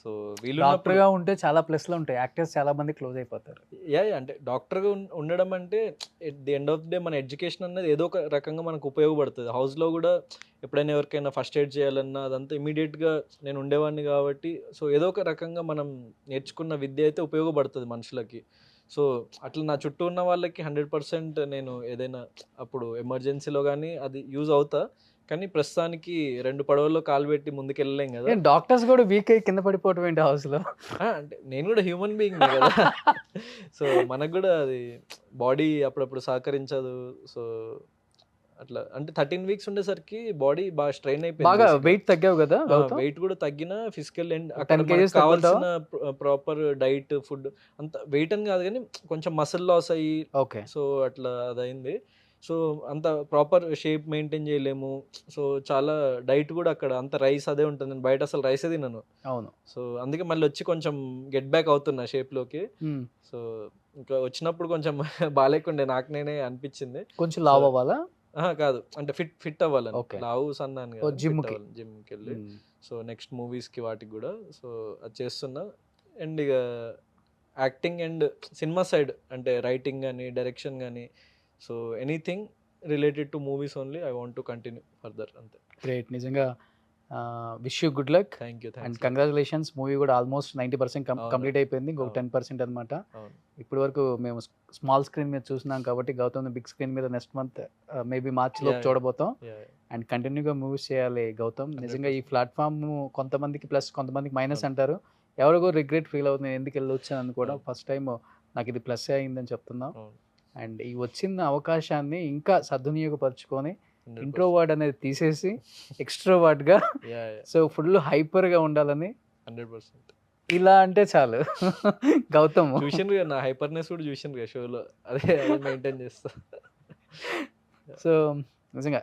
S4: సో వీళ్ళు
S3: డాక్టర్గా ఉంటే చాలా ప్లస్లు ఉంటాయి. యాక్టర్స్ చాలా మంది క్లోజ్ అయిపోతారు.
S4: అంటే డాక్టర్గా ఉండడం అంటే at the end of the day మన ఎడ్యుకేషన్ అనేది ఏదో ఒక రకంగా మనకు ఉపయోగపడుతుంది. హౌస్లో కూడా ఎప్పుడైనా ఎవరికైనా ఫస్ట్ ఎయిడ్ చేయాలన్నా అదంతా ఇమీడియట్గా నేను ఉండేవాడిని కాబట్టి సో ఏదో ఒక రకంగా మనం నేర్చుకున్న విద్య అయితే ఉపయోగపడుతుంది మనుషులకి. సో అట్లా నా చుట్టూ ఉన్న వాళ్ళకి 100% నేను ఏదైనా అప్పుడు ఎమర్జెన్సీలో కానీ అది యూజ్ అవుతా. కానీ ప్రస్తుతానికి 2 పడవల్లో కాలు పెట్టి ముందుకెళ్ళలేం కదా.
S3: డాక్టర్స్ కూడా వీక్ అయ్యి కింద పడిపోవటం ఏంటి హౌస్ లో?
S4: అంటే నేను కూడా హ్యూమన్ బీయింగ్ కదా. సో మనకు కూడా అది బాడీ అప్పుడప్పుడు సహకరించదు. సో అట్లా అంటే 13 వీక్స్ ఉండేసరికి బాడీ బాగా స్ట్రెయిన్
S3: బాగా
S4: అయిపోయింది.
S3: వెయిట్ తగ్గావు కదా గౌతమ్?
S4: వెయిట్ కూడా తగ్గిన ఫిజికల్ అండ్
S3: 10
S4: అక్కడ
S3: kgs
S4: మనకు కావాల్సిన ప్రాపర్ డైట్ ఫుడ్ అంత వెయిట్ అని కాదు కానీ కొంచెం మసిల్ లాస్ అయ్యి
S3: ఓకే.
S4: సో అట్లా అదైంది. సో అంత ప్రాపర్ షేప్ మెయింటైన్ చేయలేము. సో చాలా డైట్ కూడా అక్కడ అంత రైస్ అదే ఉంటుంది. నేను బయట అసలు రైసే తినను.
S3: అవును.
S4: సో అందుకే మళ్ళీ వచ్చి కొంచెం గెట్ బ్యాక్ అవుతున్నా షేప్లోకి. సో ఇంకా వచ్చినప్పుడు కొంచెం బాగాలేకుండే నాకు నేనే అనిపించింది.
S3: కొంచెం లావ్ అవ్వాలా?
S4: కాదు అంటే ఫిట్ అవ్వాలని.
S3: Okay.
S4: లావు సన్నాను
S3: ఓ, gym కి.
S4: జిమ్కి వెళ్ళి సో నెక్స్ట్ మూవీస్కి వాటికి కూడా సో అది చేస్తున్నా. అండ్ ఇక యాక్టింగ్ అండ్ సినిమా సైడ్ అంటే రైటింగ్ కానీ డైరెక్షన్ కానీ so anything related to movies only I want to continue further అంతే.
S3: గ్రేట్. నిజంగా wish you good luck
S4: thank you
S3: and
S4: thanks.
S3: Congratulations. Movie కూడా ఆల్మోస్ట్ 90%
S4: అవును.
S3: కంప్లీట్ అయిపోయింది. ఇంకొక
S4: అవును.
S3: 10% అనమాట.
S4: అవును
S3: ఇప్పటి వరకు మేము స్మాల్ స్క్రీన్ మీద చూసినాం కాబట్టి గౌతమ్ బిగ్ స్క్రీన్ మీద నెక్స్ట్ మంత్ మేబీ మార్చిలో
S4: Yeah.
S3: చూడబోతాం.
S4: Yeah.
S3: అండ్ కంటిన్యూగా మూవీస్ చేయాలి గౌతమ్. నిజంగా ఈ ప్లాట్ఫామ్ కొంతమందికి ప్లస్ కొంతమందికి మైనస్ అంటారు. ఎవరికో రిగ్రెట్ ఫీల్ అవుతుంది నేను ఎందుకు వెళ్ళొచ్చానని కూడా.
S4: అవును.
S3: ఫస్ట్ టైం నాకు ఇది ప్లస్ అయిందని చెప్తున్నాం.
S4: అవును.
S3: అండ్ ఈ వచ్చిన అవకాశాన్ని ఇంకా సద్వినియోగపరచుకొని
S4: 100%.
S3: ఇంట్రోవర్డ్ అనేది తీసేసి ఎక్స్ట్రోవర్డ్గా
S4: Yeah, yeah.
S3: సో ఫుల్ హైపర్గా ఉండాలని
S4: 100%.
S3: ఇలా అంటే చాలు గౌతమ్.
S4: చూసిండ్రు కదా నా హైపర్నెస్ కూడా చూసిండ్రు కదా షోలో. అదే మెయింటైన్ చేస్తా.
S3: సో నిజంగా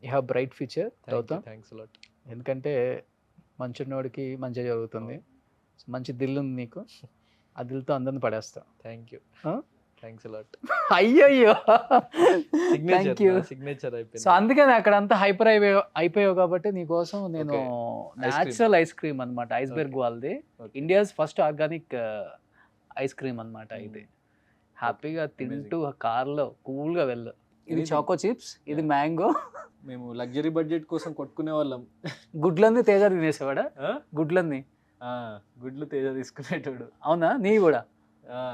S3: you have bright future Gautham.
S4: Thanks lot.
S3: ఎందుకంటే మంచున్నోడికి మంచిగా జరుగుతుంది. సో మంచి దిల్ ఉంది నీకు. ఆ దిల్తో అందరిని పడేస్తావు.
S4: Thank you
S3: Huh?
S4: Thanks lot.
S3: అయ్యయ్యో థ్యాంక్ యూ.
S4: సిగ్నేచర్
S3: సో
S4: అయిపోయింది.
S3: అందుకని అక్కడ అంతా హైపర్ అయిపోయావు కాబట్టి నీకోసం నేను
S4: Okay. Ice cream.
S3: Natural ice cream అనమాట, ఐస్బెర్గ్ వాళ్ళది,
S4: Okay.
S3: India's first organic ice cream అనమాట ఇది. హ్యాపీగా తింటూ కార్లో కూల్గా వెళ్ళు. ఇది
S4: ఇది-
S3: చాకో చిప్స్, ఇది మ్యాంగో.
S4: మేము లగ్జరీ బడ్జెట్ కోసం కొట్టుకునే వాళ్ళం.
S3: గుడ్లన్నీ తేజ తినేసేవాడా? గుడ్లన్నీ
S4: గుడ్లు తేజ తీసుకునేటోడు.
S3: అవునా? నీ కూడా?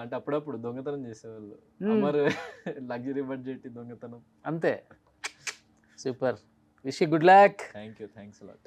S4: అంటే అప్పుడప్పుడు దొంగతనం చేసేవాళ్ళు.
S3: Hmm.
S4: అమర్ లగ్జరీ బడ్జెట్ దొంగతనం.
S3: అంతే. Super. Wish good luck.
S4: Thank you thanks lot.